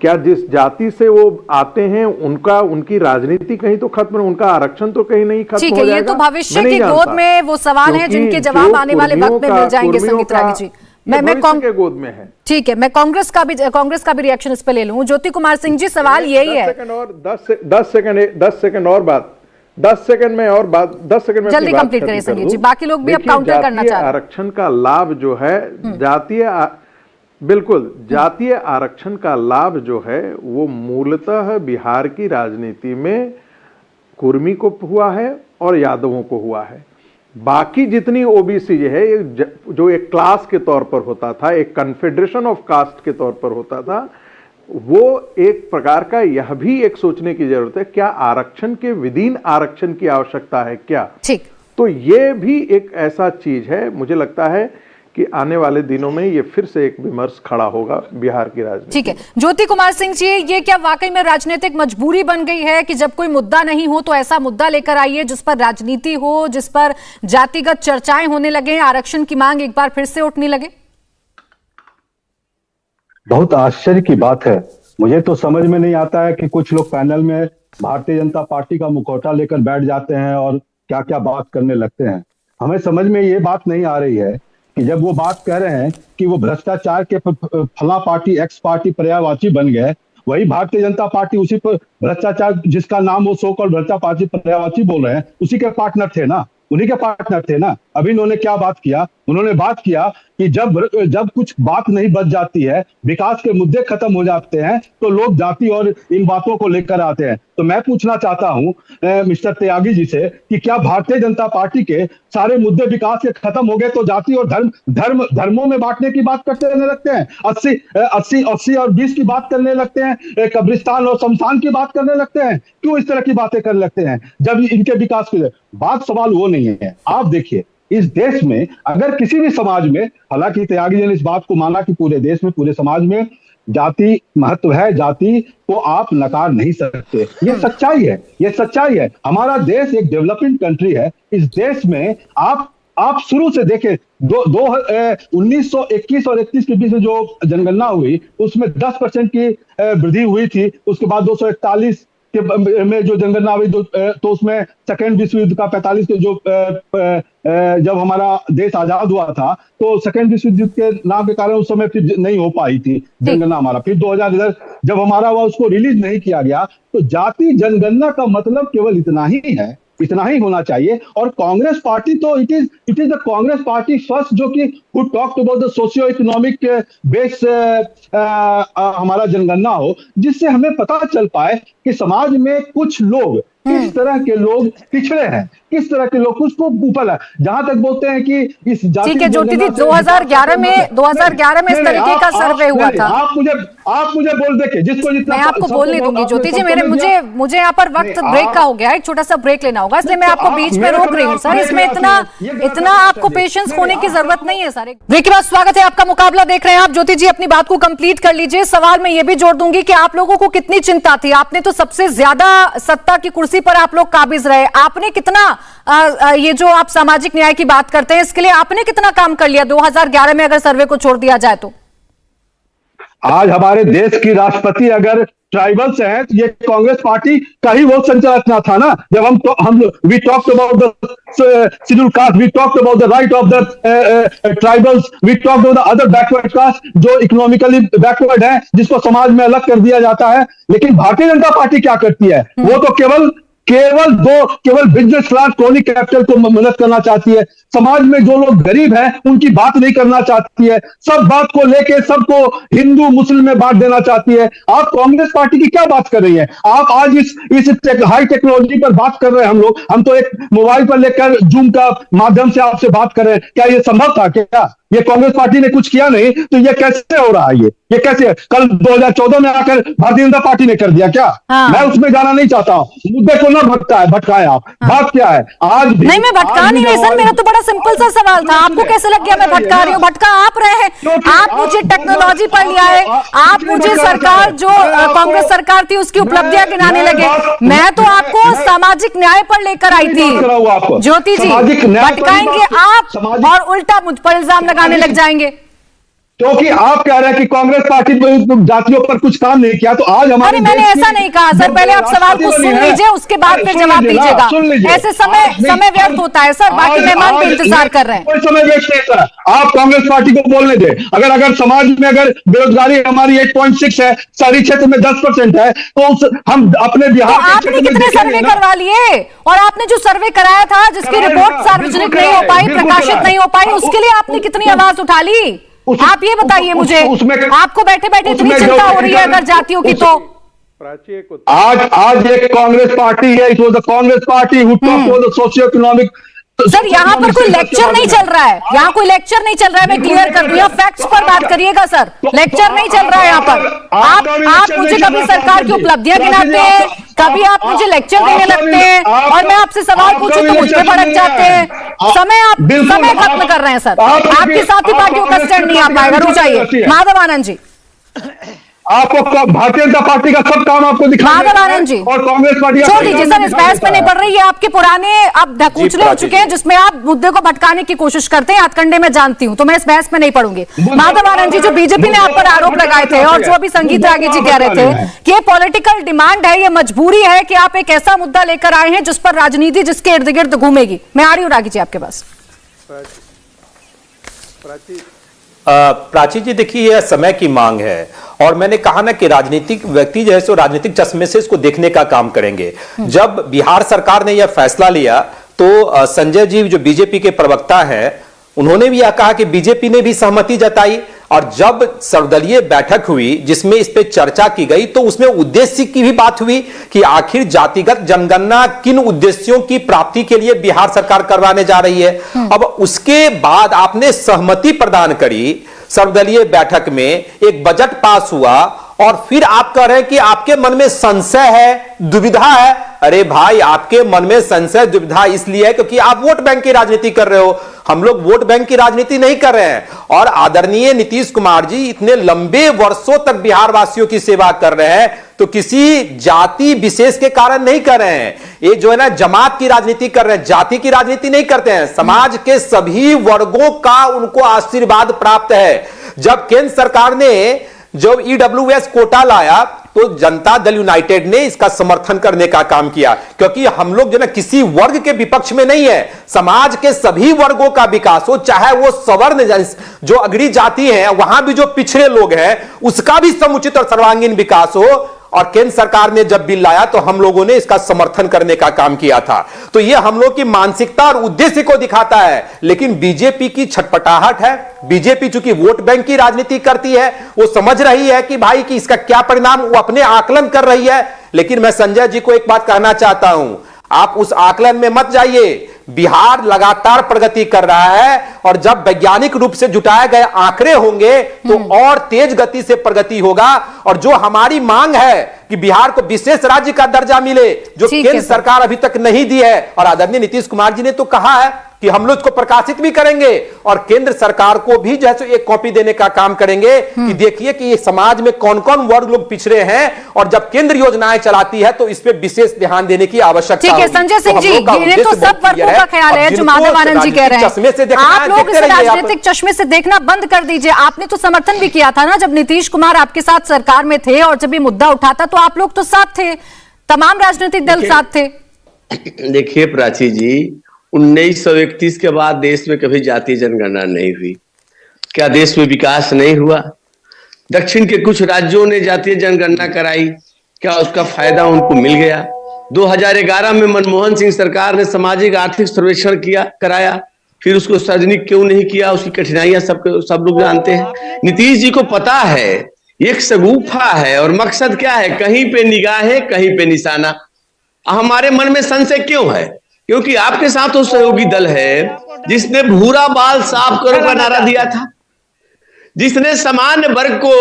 Speaker 7: क्या जिस जाति से वो आते हैं उनकी राजनीति कहीं तो खत्म, उनका आरक्षण तो कहीं नहीं खत्म हो जाएगा?
Speaker 1: ये तो भविष्य की गोद में वो सवाल हैं जिनके जवाब आने वाले वक्त में मिल जाएंगे। संगीत रागी जी, मैं
Speaker 7: के गोद में है।
Speaker 1: ठीक है, मैं कांग्रेस का भी रिएक्शन इस पे ले लूं। ज्योति कुमार सिंह जी, सवाल यही है।
Speaker 7: 10 सेकंड और बात, 10 सेकंड में
Speaker 1: जल्दी कंप्लीट करें संगीत जी, बाकी लोग भी अब काउंटर करना चाह रहे हैं।
Speaker 7: आरक्षण का लाभ जो है जातीय आरक्षण का लाभ जो है वो मूलतः बिहार की राजनीति में कुर्मी को हुआ है और यादवों को हुआ है। बाकी जितनी ओबीसी है जो एक क्लास के तौर पर होता था, एक कन्फेडरेशन ऑफ कास्ट के तौर पर होता था, वो एक प्रकार का यह भी एक सोचने की जरूरत है, क्या आरक्षण के विदिन आरक्षण की आवश्यकता है क्या?
Speaker 1: ठीक,
Speaker 7: तो ये भी एक ऐसा चीज है, मुझे लगता है कि आने वाले दिनों में ये फिर से एक विमर्श खड़ा होगा बिहार की राजनीति।
Speaker 1: ठीक है, ज्योति कुमार सिंह जी, ये क्या वाकई में राजनीतिक मजबूरी बन गई है कि जब कोई मुद्दा नहीं हो तो ऐसा मुद्दा लेकर आइए जिस पर राजनीति हो, जिस पर जातिगत चर्चाएं होने लगे, आरक्षण की मांग एक बार फिर से उठने लगे?
Speaker 8: बहुत आश्चर्य की बात है। मुझे तो समझ में नहीं आता है कि कुछ लोग पैनल में भारतीय जनता पार्टी का मुखौटा लेकर बैठ जाते हैं और क्या क्या बात करने लगते हैं। हमें समझ में ये बात नहीं आ रही है कि जब वो बात कह रहे हैं कि वो भ्रष्टाचार के फला पार्टी एक्स पार्टी पर्यायवाची बन गए, वही भारतीय जनता पार्टी उसी पर भ्रष्टाचार जिसका नाम वो सो कॉल्ड भ्रष्टाचार पार्टी पर्यायवाची बोल रहे हैं, उसी के पार्टनर थे ना, उन्हीं के पार्टनर थे ना। अभी इन्होंने क्या बात किया? उन्होंने बात किया कि जब कुछ बात नहीं बच जाती है, विकास के मुद्दे खत्म हो जाते हैं, तो लोग जाति और इन बातों को लेकर आते हैं। तो मैं पूछना चाहता हूं मिस्टर त्यागी जी से कि क्या भारतीय जनता पार्टी के सारे मुद्दे विकास के खत्म हो गए तो जाति और धर्मों में बांटने की बात करते रहने लगते हैं? 80 और 20 की बात करने लगते हैं, कब्रिस्तान और शमशान की बात करने लगते हैं? क्यों इस तरह की बातें करने लगते हैं जब इनके विकास के बात? सवाल वो नहीं है। आप देखिए, इस देश में अगर किसी भी समाज में, हालांकि त्यागी जी ने इस बात को माना कि पूरे देश में, पूरे समाज में जाति महत्व है, जाति को आप नकार नहीं सकते। ये सच्चाई है, ये सच्चाई है। हमारा देश एक डेवलपिंग कंट्री है। इस देश में आप शुरू से देखें, 1921 और 31 के बीच में जो जनगणना हुई उसमें 10% की वृद्धि हुई थी। उसके बाद 241 में जो जनगणना हुई तो उसमें सेकेंड विश्व युद्ध का 45 के जो जब हमारा देश आजाद हुआ था तो सेकेंड विश्व युद्ध के नाम के कारण उस समय फिर नहीं हो पाई थी जनगणना हमारा। फिर 2000 जब हमारा हुआ उसको रिलीज नहीं किया गया। तो जाति जनगणना का मतलब केवल इतना ही है इतना ही होना चाहिए। और कांग्रेस पार्टी तो it is the Congress party first जो कि who talked about the socio economic base हमारा जनगणना हो, जिससे हमें पता चल पाए कि समाज में कुछ लोग किस तरह के लोग पिछड़े हैं, किस तरह के लोग कुछ को ऊपर है। जहां तक बोलते हैं कि इस जाति
Speaker 1: ठीक है ज्योति जी, 2011 में इस तरीके का सर्वे हुआ था।
Speaker 8: आप मुझे बोल देखे जिसको जितना
Speaker 1: मैं आपको बोलने दूंगी ज्योति जी, मुझे यहाँ पर वक्त ब्रेक का हो गया, एक छोटा सा ब्रेक लेना होगा, इसलिए मैं आपको बीच में रोक रही हूँ सर। इसमें इतना आपको पेशेंस खोने की जरूरत नहीं है सर। ब्रेक के बाद स्वागत है आपका, मुकाबला देख रहे हैं आप। ज्योति जी अपनी बात को कंप्लीट कर लीजिए। सवाल मैं ये भी जोड़ दूंगी कि आप लोगों को कितनी चिंता थी, आपने तो सबसे ज्यादा सत्ता की कुर्सी पर आप लोग काबिज रहे, आपने कितना ये जो आप सामाजिक न्याय की बात करते हैं इसके लिए आपने कितना काम कर लिया 2011 में, अगर सर्वे को छोड़ दिया जाए तो?
Speaker 8: आज हमारे देश की राष्ट्रपति अगर ट्राइबल से है तो ये कांग्रेस पार्टी का ही वो संचालक था ना। जब हम we talked about the schedule caste, we talked about the right of the tribals, we talked about the other backward caste जो इकोनॉमिकली बैकवर्ड है, जिसको समाज में अलग कर दिया जाता है। लेकिन भारतीय जनता पार्टी क्या करती है, वो तो केवल बिजनेस क्लास क्रोनिक कैपिटल को मदद करना चाहती है। समाज में जो लोग गरीब हैं उनकी बात नहीं करना चाहती है, सब बात को लेके सबको हिंदू मुस्लिम में बांट देना चाहती है। आप कांग्रेस पार्टी की क्या बात कर रही हैं? आप आज इस हाई टेक्नोलॉजी पर बात कर रहे हैं। हम तो एक मोबाइल पर लेकर जूम का माध्यम से आपसे बात कर रहे हैं। क्या ये संभव था? क्या ये कांग्रेस पार्टी ने कुछ किया नहीं तो ये कैसे हो रहा है? ये कैसे? कल 2014 में आकर भारतीय जनता पार्टी ने कर दिया क्या? मैं उसमें जाना नहीं चाहता हूँ, मुद्दे को ना भटकाए आप। बात क्या है आज
Speaker 1: नहीं, मैं भटका नहीं रही सर, मेरा तो बड़ा सिंपल सा सवाल था। आपको कैसे लग गया मैं भटका रही हूँ? भटका आप रहे हैं, आप मुझे टेक्नोलॉजी पर लिया है, आप मुझे सरकार जो कांग्रेस सरकार थी उसकी उपलब्धियां गिनाने लगे। मैं तो आपको सामाजिक न्याय पर लेकर आई थी। ज्योति जी भटकाएंगे आप और उल्टा मुझ पर इल्जाम लगाने लग जाएंगे।
Speaker 8: क्योंकि आप कह रहे हैं कि कांग्रेस पार्टी जातियों पर कुछ काम नहीं किया, तो आज हमारे
Speaker 1: मैंने ऐसा नहीं कहा सर। पहले आप सवाल को सुन लीजिए, उसके बाद फिर जवाब दीजिएगा। ऐसे समय व्यर्थ होता है सर, बाकी मेहमान भी इंतजार कर रहे हैं।
Speaker 8: कोई समय व्यर्थ नहीं सर, आप कांग्रेस पार्टी को बोलने दें। अगर समाज में अगर बेरोजगारी हमारी 8.6 है, शहरी क्षेत्र में 10% है, तो हम अपने बिहार
Speaker 1: तो आपने कितने सर्वे करवा लिए? और आपने जो सर्वे कराया था जिसकी रिपोर्ट सार्वजनिक नहीं हो पाई, प्रकाशित नहीं हो पाई, उसके लिए आपने कितनी आवाज उठा ली? आप ये बताइए मुझे। आपको बैठे बैठे इतनी चिंता हो रही है अगर जातियों की, तो
Speaker 8: आज एक कांग्रेस पार्टी है, it was the Congress party who talked about the socio economic.
Speaker 1: Sir यहाँ पर कोई लेक्चर नहीं चल रहा है, यहाँ कोई लेक्चर नहीं चल रहा है, मैं क्लियर कर दूं। फैक्ट्स पर बात करिएगा सर, लेक्चर नहीं चल रहा है यहाँ पर। आप मुझे कभी सरकार की उपलब्धियां गिनाते हैं, कभी आप मुझे लेक्चर देने लगते हैं, और मैं आपसे सवाल पूछूं तो मुझ पे भड़क जाते हैं। समय खत्म कर रहे हैं सर। आपकी साथी पार्टियों का स्टैंड नहीं आ पाएगा, रुक जाइए। माधव आनंद जी,
Speaker 8: आपको भारतीय जनता पार्टी का सब काम आपको दिखाना है।
Speaker 1: माधव आनंद जी
Speaker 8: और कांग्रेस पार्टी
Speaker 1: छोड़ दीजिए सर, इस बहस में नहीं पड़ रही है। आपके पुराने अब ढकूचले हो चुके हैं जिसमें आप मुद्दे को भटकाने की कोशिश करते हैं, हथकंडे में जानती हूं, तो मैं इस बहस में नहीं पढ़ूंगी। माधव आनंद जी, जो बीजेपी ने आप पर आरोप लगाए थे और जो अभी संगीत रागी जी कह रहे थे कि ये पॉलिटिकल डिमांड है, ये मजबूरी है कि आप एक ऐसा मुद्दा लेकर आए हैं जिस पर राजनीति जिसके इर्द गिर्द घूमेगी। मैं आ रही हूँ रागी जी आपके पास।
Speaker 4: प्राची जी देखिए, यह समय की मांग है और मैंने कहा ना कि राजनीतिक व्यक्ति जो है सो राजनीतिक चश्मे से इसको देखने का काम करेंगे। जब बिहार सरकार ने यह फैसला लिया तो संजय जी जो बीजेपी के प्रवक्ता हैं उन्होंने भी यह कहा कि बीजेपी ने भी सहमति जताई, और जब सर्वदलीय बैठक हुई जिसमें इस पे चर्चा की गई तो उसमें उद्देश्य की भी बात हुई कि आखिर जातिगत जनगणना किन उद्देश्यों की प्राप्ति के लिए बिहार सरकार करवाने जा रही है। अब उसके बाद आपने सहमति प्रदान करी, सर्वदलीय बैठक में एक बजट पास हुआ, और फिर आप कह रहे हैं कि आपके मन में संशय है, दुविधा है। अरे भाई, आपके मन में संशय दुविधा इसलिए है क्योंकि आप वोट बैंक की राजनीति कर रहे हो, हम लोग वोट बैंक की राजनीति नहीं कर रहे हैं। और आदरणीय नीतीश कुमार जी इतने लंबे वर्षों तक बिहार वासियों की सेवा कर रहे हैं, तो किसी जाति विशेष के कारण नहीं कर रहे हैं। ये जो है ना जमात की राजनीति कर रहे हैं, जाति की राजनीति नहीं करते हैं। समाज के सभी वर्गों का उनको आशीर्वाद प्राप्त है। जब केंद्र सरकार ने जब ईडब्ल्यूएस कोटा लाया तो जनता दल यूनाइटेड ने इसका समर्थन करने का काम किया, क्योंकि हम लोग जो ना किसी वर्ग के विपक्ष में नहीं है। समाज के सभी वर्गों का विकास हो, चाहे वो सवर्ण जो अग्रणी जाति है, वहां भी जो पिछड़े लोग हैं उसका भी समुचित और सर्वांगीण विकास हो, और केंद्र सरकार ने जब बिल लाया तो हम लोगों ने इसका समर्थन करने का काम किया था। तो यह हम लोग की मानसिकता और उद्देश्य को दिखाता है। लेकिन बीजेपी की छटपटाहट है। बीजेपी चूंकि वोट बैंक की राजनीति करती है, वो समझ रही है कि भाई कि इसका क्या परिणाम, वो अपने आकलन कर रही है। लेकिन मैं संजय जी को एक बात कहना चाहता हूं, आप उस आकलन में मत जाइए। बिहार लगातार प्रगति कर रहा है और जब वैज्ञानिक रूप से जुटाए गए आंकड़े होंगे तो और तेज गति से प्रगति होगा। और जो हमारी मांग है कि बिहार को विशेष राज्य का दर्जा मिले, जो केंद्र सरकार अभी तक नहीं दी है, और आदरणीय नीतीश कुमार जी ने तो कहा है कि हम लोग इसको प्रकाशित भी करेंगे और केंद्र सरकार को भी जैसे एक कॉपी देने का काम करेंगे कि देखिए कि ये समाज में कौन कौन वर्ग लोग पिछड़े हैं और जब केंद्र योजनाएं चलाती है तो इस पे विशेष ध्यान देने की आवश्यकता
Speaker 1: ठीक है संजय सिंह जी, ये तो सब वर्गों का ख्याल है जो माधव आनंद जी कह रहे हैं। आप लोग इस राजनीतिक चश्मे से देखना बंद कर दीजिए। आपने तो समर्थन भी किया था ना जब नीतीश कुमार आपके साथ सरकार में थे, और जब ये मुद्दा उठा था तो आप लोग तो साथ थे, तमाम राजनीतिक दल साथ थे।
Speaker 5: देखिए प्राची जी, 1931 के बाद देश में कभी जातीय जनगणना नहीं हुई। क्या देश में विकास नहीं हुआ? दक्षिण के कुछ राज्यों ने जातीय जनगणना कराई, क्या उसका फायदा उनको मिल गया? 2011 में मनमोहन सिंह सरकार ने सामाजिक आर्थिक सर्वेक्षण कराया, फिर उसको सार्वजनिक क्यों नहीं किया? उसकी कठिनाइयां सब लोग जानते हैं। नीतीश जी को पता है एक शगुफा है और मकसद क्या है, कहीं पे निगाह है, कहीं पे निशाना। हमारे मन में संशय क्यों है? क्योंकि आपके साथ वो सहयोगी दल है जिसने भूरा बाल साफ करो का नारा दिया था, जिसने सामान्य वर्ग को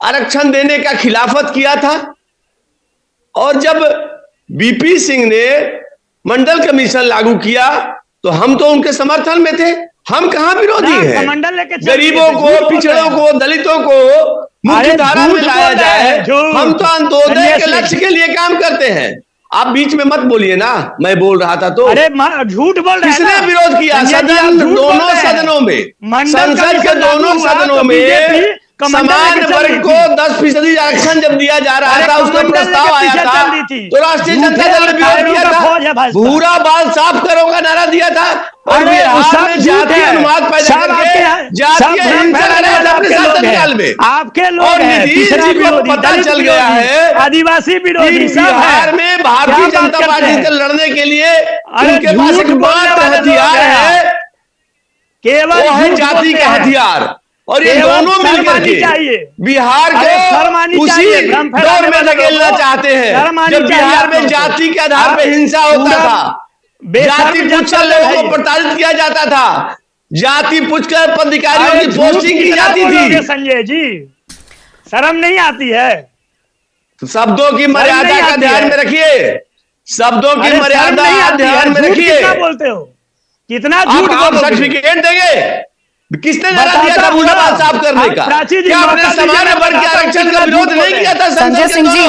Speaker 5: आरक्षण देने का खिलाफत किया था, और जब बीपी सिंह ने मंडल कमीशन लागू किया तो हम तो उनके समर्थन में थे। हम कहां विरोधी हैं? गरीबों को, पिछड़ों को, दलितों को मुख्य धारा में लाया जाए। हम तो अंत्योदय के लक्ष्य के लिए काम करते हैं। आप बीच में मत बोलिए ना, मैं बोल रहा था तो।
Speaker 6: अरे झूठ बोल रहे हैं।
Speaker 5: किसने विरोध किया? सदन, दोनों सदनों में, संसद के दोनों सदनों में समान वर्ग को 10% आरक्षण जब दिया जा रहा था, उसका प्रस्ताव आया था तो राष्ट्रीय जनता दल ने विरोध किया था। भूरा बाल साफ करो का नारा दिया था और बिहार में जातीय अनुवाद पैदा करके जातीय हिंसा में
Speaker 6: आपके लोग
Speaker 5: और नीतीश जी को पता चल गया है
Speaker 6: आदिवासी विरोधी
Speaker 5: बिहार में भारतीय जनता पार्टी से लड़ने के लिए उनके पास एकमात्र हथियार है, केवल जाति का हथियार। और ये दोनों मिलकर के बिहार को उसी दौर में धकेलना चाहते हैं जब बिहार में जाति के आधार पर हिंसा होता था, जाति पूछकर लोगों को प्रताड़ित किया जाता था, जाति पूछकर पदाधिकारियों की पोस्टिंग की जाती थी।
Speaker 6: संजय जी, शर्म नहीं आती है?
Speaker 5: शब्दों की मर्यादा का ध्यान में रखिए, शब्दों की मर्यादा ध्यान में रखिए।
Speaker 6: कितना बोलते हो, कितना
Speaker 5: झूठ बोल सर्टिफिकेट देंगे? किसने जरा दिया था भूरा बाल साफ करने का? क्या आपने सामान्य वर्ग के आरक्षण का विरोध नहीं किया था?
Speaker 1: संजय सिंह जी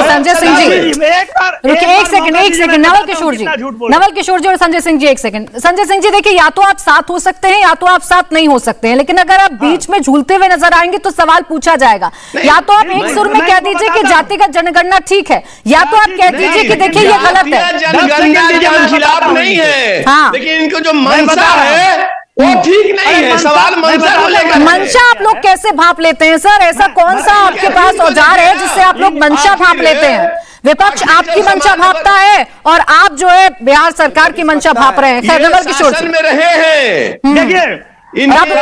Speaker 1: रुकिए एक सेकंड। नवल किशोर जी और संजय सिंह जी एक सेकंड। संजय सिंह जी देखिए, या तो आप साथ हो सकते हैं या तो आप साथ नहीं हो सकते हैं, लेकिन अगर आप बीच में झूलते हुए नजर आएंगे तो सवाल पूछा जाएगा। या तो आप एक सुर में कह दीजिए कि जातिगत जनगणना ठीक है, या तो आप कह दीजिए कि देखिए ये गलत है।
Speaker 5: जनगणना के खिलाफ नहीं है, लेकिन इनको जो मंशा है वो ठीक नहीं है। सवाल मंशा को लेकर।
Speaker 1: मंशा आप लोग कैसे भांप लेते हैं सर? ऐसा कौन सा आपके पास औजार है जिससे आप लोग मंशा भांप लेते हैं? विपक्ष आपकी मंशा भांपता है और आप जो है बिहार सरकार की मंशा भांप रहे हैं। नवल किशोर
Speaker 5: में रहे हैं,
Speaker 6: देखिए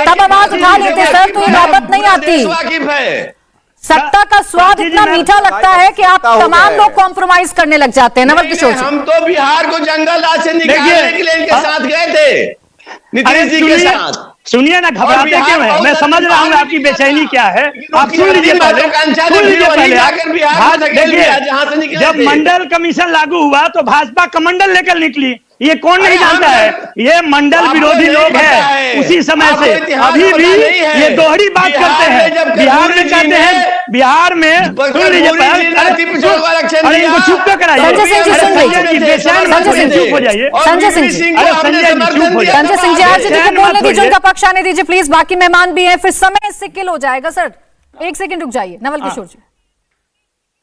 Speaker 1: तब आवाज उठा लेते सर तो ये नौबत नहीं आती। सत्ता का स्वाद इतना मीठा लगता है कि आप तमाम लोग कॉम्प्रोमाइज करने लग जाते हैं। नवल किशोर,
Speaker 5: हम तो बिहार को जंगल राज से निकालने के लिए इनके साथ गए थे, नीतीश जी के साथ।
Speaker 6: सुनिए ना, घबराते क्यों है? मैं समझ रहा हूँ आपकी बेचैनी क्या है। आप सुन लीजिए पहले। जब मंडल कमीशन लागू हुआ तो भाजपा कमंडल लेकर निकली, ये कौन नहीं जानता है? ये मंडल विरोधी लोग हैं उसी समय से, अभी भी ये दोहरी बात करते हैं। बिहार में कहते हैं, बिहार में इनको चुप तो कराइए।
Speaker 1: संजय सिंह जी सुन लीजिए,
Speaker 6: चुप हो जाइए।
Speaker 1: संजय सिंह जी आज जी बोलने दीजिए, उनका पक्ष आने दीजिए प्लीज। बाकी मेहमान भी हैं, फिर समय इससे किल हो जाएगा। सर एक सेकंड रुक जाइए। नवल किशोर जी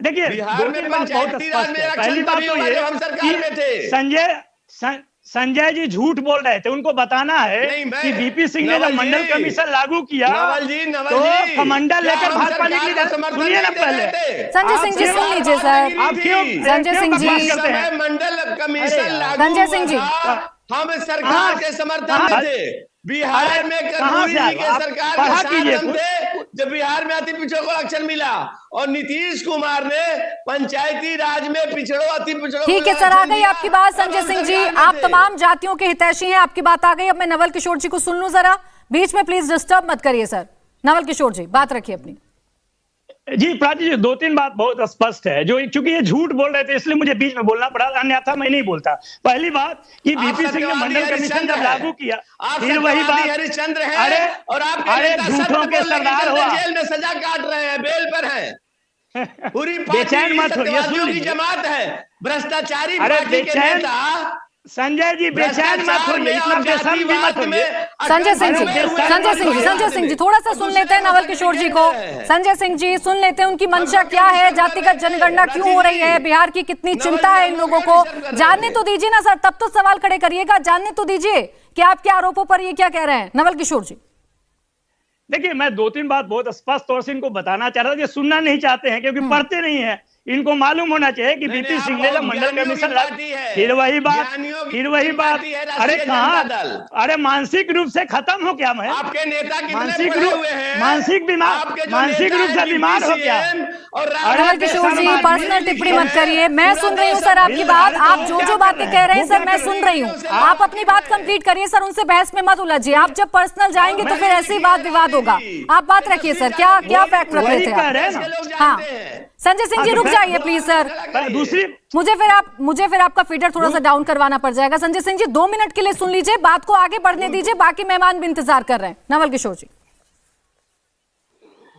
Speaker 6: देखिए, पहली बात तो ये संजय संजय जी झूठ बोल रहे थे, उनको बताना है कि बीपी सिंह ने जब मंडल कमीशन लागू किया तो कमंडल लेकर भाजपा निकली। सुनिए ना पहले,
Speaker 1: संजय सिंह जी सुन लीजिए सर।
Speaker 6: आप क्यों
Speaker 1: संजय सिंह जी,
Speaker 9: मंडल कमीशन लागू
Speaker 1: संजय सिंह जी,
Speaker 9: हम सरकार के समर्थन में थे। बिहार में कर्पूरी जी के सरकार के साथ हम थे जब बिहार में अति पिछड़ों को आरक्षण मिला, और नीतीश कुमार ने पंचायती राज में पिछड़ों अति पिछड़ों।
Speaker 1: ठीक है सर, आ गई आपकी बात संजय सिंह जी, आप तमाम जातियों के हितैषी हैं, आपकी बात आ गई। अब मैं नवल किशोर जी को सुन लूं जरा, बीच में प्लीज डिस्टर्ब मत करिए सर। नवल किशोर जी बात रखिए अपनी।
Speaker 6: जी प्राची जी, 2-3 बात बहुत स्पष्ट है, जो चूंकि ये झूठ बोल रहे थे इसलिए मुझे बीच में बोलना पड़ा, अन्यथा मैं नहीं बोलता। पहली बात कि बीपी सिंह ने मंडल कमीशन जब लागू किया, फिर वही बात,
Speaker 9: हरिश्चंद्र है,
Speaker 6: अरे
Speaker 9: और
Speaker 6: अरे झूठों के सरदार हुआ,
Speaker 9: जेल में सजा काट रहे हैं, बेल पर हैं। पूरी
Speaker 6: बेचैन मत होइए, सुन
Speaker 9: की जमात है, भ्रष्टाचारी
Speaker 6: अरे
Speaker 9: पार्टी के नेता।
Speaker 6: संजय जी बेचैन मत होइए, इतना बेशर्म भी मत होइए।
Speaker 1: संजय सिंह जी थोड़ा सा सुन लेते हैं नवल किशोर जी को। संजय सिंह जी सुन लेते हैं, उनकी मंशा क्या है, जातिगत जनगणना क्यों हो रही है, बिहार की कितनी चिंता है इन लोगों को, जानने तो दीजिए ना सर, तब तो सवाल खड़े करिएगा, जानने तो दीजिए कि आपके आरोपों पर ये क्या कह रहे हैं नवल किशोर जी।
Speaker 6: देखिए, मैं 2-3 बात बहुत स्पष्ट तौर से इनको बताना चाह रहा था, ये सुनना नहीं चाहते हैं क्योंकि पढ़ते नहीं है। इनको मालूम होना चाहिए कि बीपी सिंह ने जब मंडल कमीशन, फिर वही बात, अरे कहाँ, अरे मानसिक रूप से खत्म हो क्या मैं?
Speaker 9: आपके नेता
Speaker 6: मानसिक रूप से बीमार हो क्या?
Speaker 1: नवल किशोर जी पर्सनल टिप्पणी मत करिए, मैं सुन रही हूँ सर आपकी बात, आप जो बातें कह रहे हैं सर मैं सुन रही हूँ, आप अपनी बात कंप्लीट करिए सर, उनसे बहस में मत उलझिए। आप जब पर्सनल जाएंगे तो फिर ऐसे ही वाद विवाद होगा। आप बात रखिए सर, क्या फैक्ट रख रहे थे? हाँ संजय सिंह जी रुक जाइए प्लीज सर,
Speaker 6: दूसरी
Speaker 1: मुझे फिर आपका फीडर थोड़ा सा डाउन करवाना पड़ जाएगा। संजय सिंह जी 2 मिनट के लिए सुन लीजिए, बात को आगे बढ़ने दीजिए, बाकी मेहमान भी इंतजार कर रहे हैं। नवल किशोर जी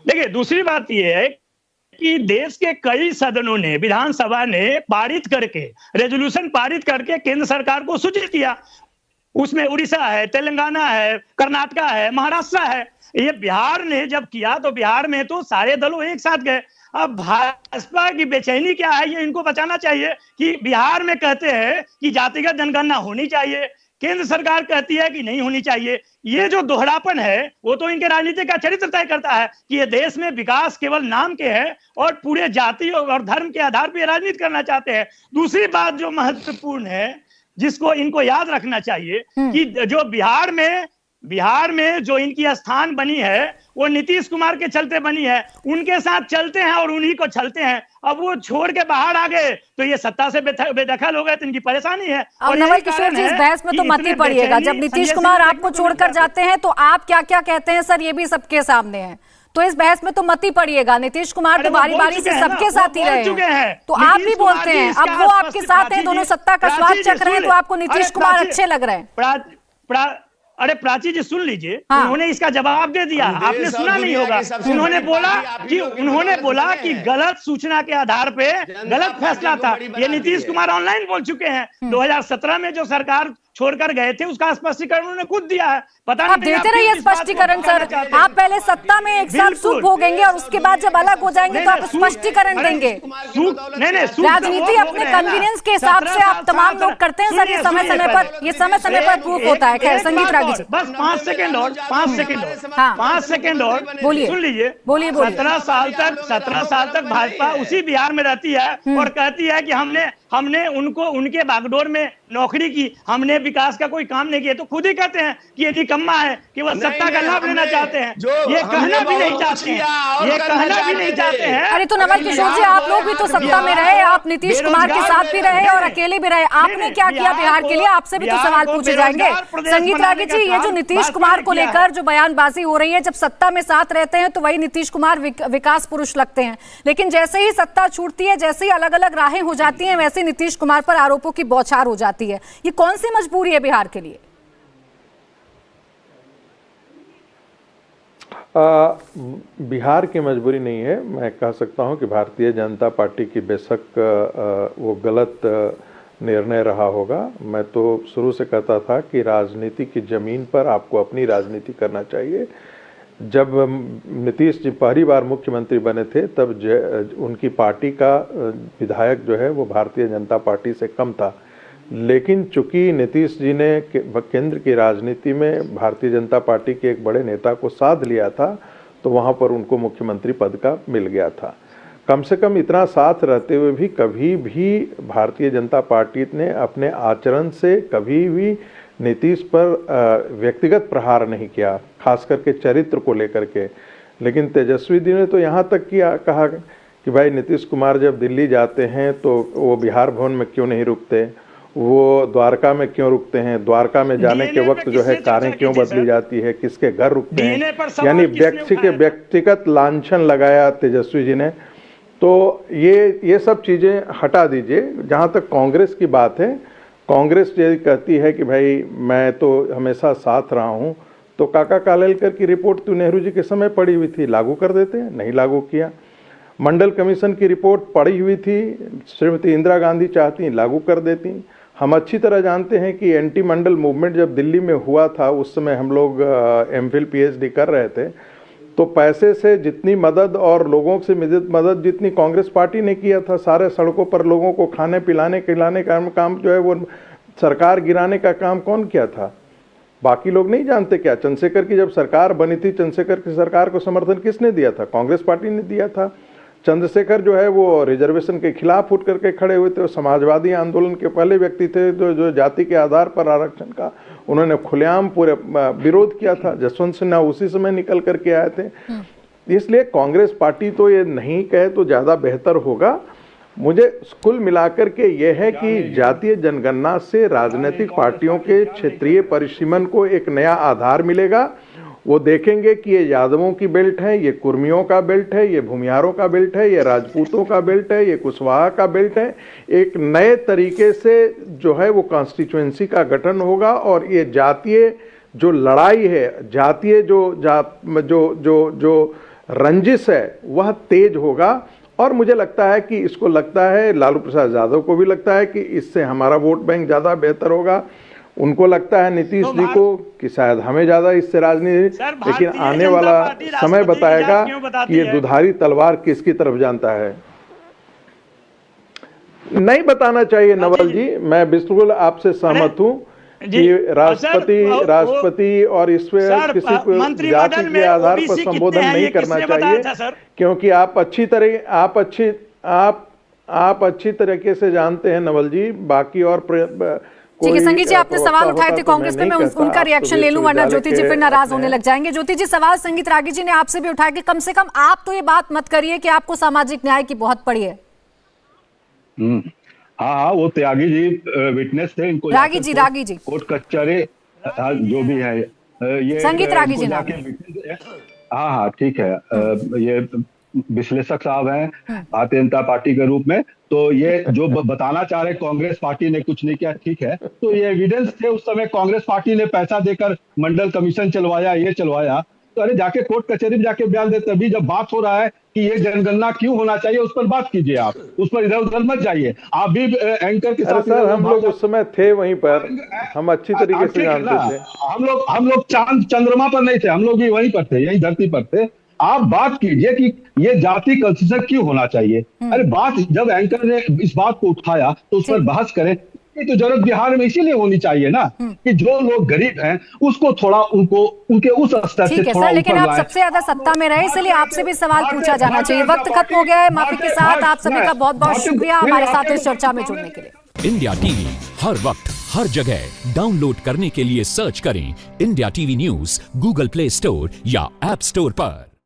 Speaker 6: देखिए, दूसरी बात यह है कि देश के कई सदनों ने, विधानसभा ने पारित करके, रेजोल्यूशन पारित करके केंद्र सरकार को सूचित किया। उसमें उड़ीसा है, तेलंगाना है, कर्नाटका है, महाराष्ट्र है। ये बिहार ने जब किया तो बिहार में तो सारे दलों एक साथ गए। अब भाजपा की बेचैनी क्या है, ये इनको बताना चाहिए कि बिहार में कहते हैं कि जातिगत जनगणना होनी चाहिए, केंद्र सरकार कहती है कि नहीं होनी चाहिए। ये जो दोहरापन है वो तो इनके राजनीति का चरित्र तय करता है कि ये देश में विकास केवल नाम के है और पूरे जाति और धर्म के आधार पर राजनीति करना चाहते हैं। दूसरी बात जो महत्वपूर्ण है, जिसको इनको याद रखना चाहिए कि जो बिहार में जो इनकी स्थान बनी है वो नीतीश कुमार के चलते बनी है, उनके साथ चलते हैं और उन्हीं को चलते हैं। अब वो छोड़ के बाहर आ गए तो ये सत्ता से बेदखल हो गए तो इनकी परेशानी है।
Speaker 1: और नवल किशोर जी इस बहस में तो मत ही पड़िएगा, जब नीतीश कुमार आपको छोड़कर जाते हैं तो आप क्या क्या कहते हैं सर, ये भी सबके सामने है, तो इस बहस में तो मत ही पड़िएगा। नीतीश कुमार तो बारी बारी से सबके साथ ही रहे हैं, तो आप भी बोलते हैं, अब वो आपके साथ हैं, दोनों सत्ता का स्वाद चख रहे हैं, तो आपको नीतीश कुमार अच्छे लग रहे हैं।
Speaker 6: अरे प्राची जी सुन लीजिए, उन्होंने इसका जवाब दे दिया, आपने सुना नहीं होगा। उन्होंने बोला कि गलत सूचना के आधार पे गलत फैसला था। ये नीतीश कुमार ऑनलाइन बोल चुके हैं। 2017 में जो सरकार छोड़कर गए थे उसका स्पष्टीकरण उन्होंने खुद दिया है। पता नहीं,
Speaker 1: आप देते रहिए स्पष्टीकरण सर, आप पहले सत्ता में एक साथ सूप भोगेंगे और उसके बाद जब अलग हो जाएंगे तो आप स्पष्टीकरण देंगे। राजनीति अपने कन्वीनियंस के हिसाब से आप तमाम लोग करते हैं सर, ये समय समय पर प्रूफ होता है। खैर संगीत रागी जी
Speaker 6: बस 5 सेकेंड और
Speaker 1: बोलिए,
Speaker 6: सुन लीजिए। 17 साल तक भाजपा उसी बिहार में रहती है और कहती है कि हमने उनको उनके बागडोर में नौकरी की, हमने विकास का कोई काम नहीं किया। तो खुद ही कहते हैं कि ये निकम्मा है कि वह सत्ता का लाभ लेना चाहते हैं, ये कहना भी नहीं चाहते हैं।
Speaker 1: अरे तो नवल किशोर जी आप लोग भी तो सत्ता में रहे, आप नीतीश कुमार के साथ भी रहे और अकेले भी रहे, आपने क्या किया बिहार के लिए, आपसे भी तो सवाल पूछे जाएंगे। संगीत रागी जी, ये जो नीतीश कुमार को लेकर जो बयानबाजी हो रही है, जब सत्ता में साथ रहते हैं तो वही नीतीश कुमार विकास पुरुष लगते हैं, लेकिन जैसे ही सत्ता छूटती है, जैसे ही अलग अलग राहें हो जाती हैं, वैसे नीतीश कुमार पर आरोपों की बौछार हो जाती है। ये कौन सी मजबूरी है बिहार के लिए?
Speaker 7: बिहार की मजबूरी नहीं है। मैं कह सकता हूं कि भारतीय जनता पार्टी की बेशक वो गलत निर्णय रहा होगा। मैं तो शुरू से कहता था कि राजनीति की जमीन पर आपको अपनी राजनीति करना चाहिए। जब नीतीश जी पहली बार मुख्यमंत्री बने थे तब उनकी पार्टी का विधायक जो है वो भारतीय जनता पार्टी से कम था, लेकिन चूंकि नीतीश जी ने केंद्र की राजनीति में भारतीय जनता पार्टी के एक बड़े नेता को साध लिया था, तो वहाँ पर उनको मुख्यमंत्री पद का मिल गया था। कम से कम इतना साथ रहते हुए भी कभी भी भारतीय जनता पार्टी ने अपने आचरण से कभी भी नीतीश पर व्यक्तिगत प्रहार नहीं किया, खास करके चरित्र को लेकर के। लेकिन तेजस्वी जी ने तो यहाँ तक कहा कि भाई नीतीश कुमार जब दिल्ली जाते हैं तो वो बिहार भवन में क्यों नहीं रुकते, वो द्वारका में क्यों रुकते हैं, द्वारका में जाने के वक्त जो है कारें क्यों बदली जाती है, किसके घर रुकते हैं, यानी व्यक्तिगत लांछन लगाया तेजस्वी जी ने। तो ये सब चीज़ें हटा दीजिए। जहाँ तक कांग्रेस की बात है, कांग्रेस ये कहती है कि भाई मैं तो हमेशा साथ रहा हूँ, तो काका कालेलकर की रिपोर्ट तो नेहरू जी के समय पड़ी हुई थी, लागू कर देते हैं, नहीं लागू किया। मंडल कमीशन की रिपोर्ट पड़ी हुई थी, श्रीमती इंदिरा गांधी चाहती लागू कर देती। हम अच्छी तरह जानते हैं कि एंटी मंडल मूवमेंट जब दिल्ली में हुआ था, उस समय हम लोग एमफिल पीएचडी कर रहे थे, तो पैसे से जितनी मदद और लोगों से मदद जितनी कांग्रेस पार्टी ने किया था, सारे सड़कों पर लोगों को खाने पिलाने खिलाने का काम जो है वो सरकार गिराने का काम कौन किया था? बाकी लोग नहीं जानते क्या? चंद्रशेखर की जब सरकार बनी थी, चंद्रशेखर की सरकार को समर्थन किसने दिया था? कांग्रेस पार्टी ने दिया था। चंद्रशेखर जो है वो रिजर्वेशन के खिलाफ उठ करके खड़े हुए थे, समाजवादी आंदोलन के पहले व्यक्ति थे जो जाति के आधार पर आरक्षण का उन्होंने खुलेआम पूरे विरोध किया था। जसवंत सिन्हा उसी समय निकल करके आए थे। इसलिए कांग्रेस पार्टी तो ये नहीं कहे तो ज़्यादा बेहतर होगा। मुझे कुल मिलाकर के ये है कि जातीय जनगणना से राजनीतिक पार्टियों के क्षेत्रीय परिसीमन को एक नया आधार मिलेगा। वो देखेंगे कि ये यादवों की बेल्ट है, ये कुर्मियों का बेल्ट है, ये भूमिहारों का बेल्ट है, ये राजपूतों का बेल्ट है, ये कुशवाहा का बेल्ट है। एक नए तरीके से जो है वो कॉन्स्टिट्यूएंसी का गठन होगा और ये जातीय जो लड़ाई है, जातीय जो रंजिश है, वह तेज होगा। और मुझे लगता है कि इसको लगता है, लालू प्रसाद यादव को भी लगता है कि इससे हमारा वोट बैंक ज़्यादा बेहतर होगा। उनको लगता है नीतीश जी को कि शायद हमें ज़्यादा इससे राजनीति, लेकिन आने वाला समय बताएगा कि ये दुधारी तलवार किसकी तरफ जानता है। नहीं बताना चाहिए नवल जी, मैं बिल्कुल आपसे सहमत हूँ कि राष्ट्रपति और इसमें किसी को जाति के आधार पर संबोधन नहीं करना चाहिए, क्योंकि आप अच्छी तरीके से जानते हैं नवल जी। बाकी और
Speaker 1: ठीक है संगीत जी, आपने सवाल उठाए थे कांग्रेस पे, मैं उनका रिएक्शन ले लूं, वरना ज्योति जी फिर नाराज होने लग जाएंगे। ज्योति जी, सवाल संगीत रागी जी ने आपसे भी उठाया कि कम से कम आप तो ये बात मत करिए कि आपको सामाजिक न्याय की बहुत पड़ी है।
Speaker 8: हाँ, वो त्यागी जी विटनेस थे, इनको रागी जी कोर्ट कचहरी जो भी है ये
Speaker 1: संगीत रागी जी ना।
Speaker 8: हाँ ठीक है, ये विश्लेषक साहब हैं भारतीय जनता पार्टी के रूप में, तो ये जो बताना चाह रहे कांग्रेस पार्टी ने कुछ नहीं किया, ठीक है, तो ये एविडेंस थे। उस समय कांग्रेस पार्टी ने पैसा देकर मंडल कमीशन चलवाया, ये चलवाया, तो अरे जाके कोर्ट कचहरी में जाके बयान देते। अभी जब बात हो रहा है कि ये जनगणना क्यों होना चाहिए, उस पर बात कीजिए, आप उस पर इधर उधर मत जाइए। आप भी एंकर के साथ
Speaker 7: सर, हम लोग उस समय थे वहीं पर, हम अच्छी तरीके से जानते थे।
Speaker 8: हम लोग चांद चंद्रमा पर नहीं थे, हम लोग भी वहीं पर थे, यही धरती पर थे। आप बात कीजिए कि ये जाति कंसेशन क्यों होना चाहिए। अरे बात जब एंकर ने इस बात को उठाया तो उस पर बहस करें। ये तो जरूरत बिहार में इसीलिए होनी चाहिए ना कि जो लोग गरीब हैं उसको थोड़ा उनके उस स्तर से थोड़ा ऊपर।
Speaker 1: लेकिन आप सबसे ज्यादा सत्ता में रहे, इसलिए आपसे भी सवाल पूछा जाना चाहिए। वक्त खत्म हो गया है, माफी के साथ आप सभी का बहुत बहुत शुक्रिया हमारे साथ इस चर्चा में जुड़ने के लिए।
Speaker 10: इंडिया टीवी हर वक्त हर जगह डाउनलोड करने के लिए सर्च करें India TV news Google play store या ऐप स्टोर पर।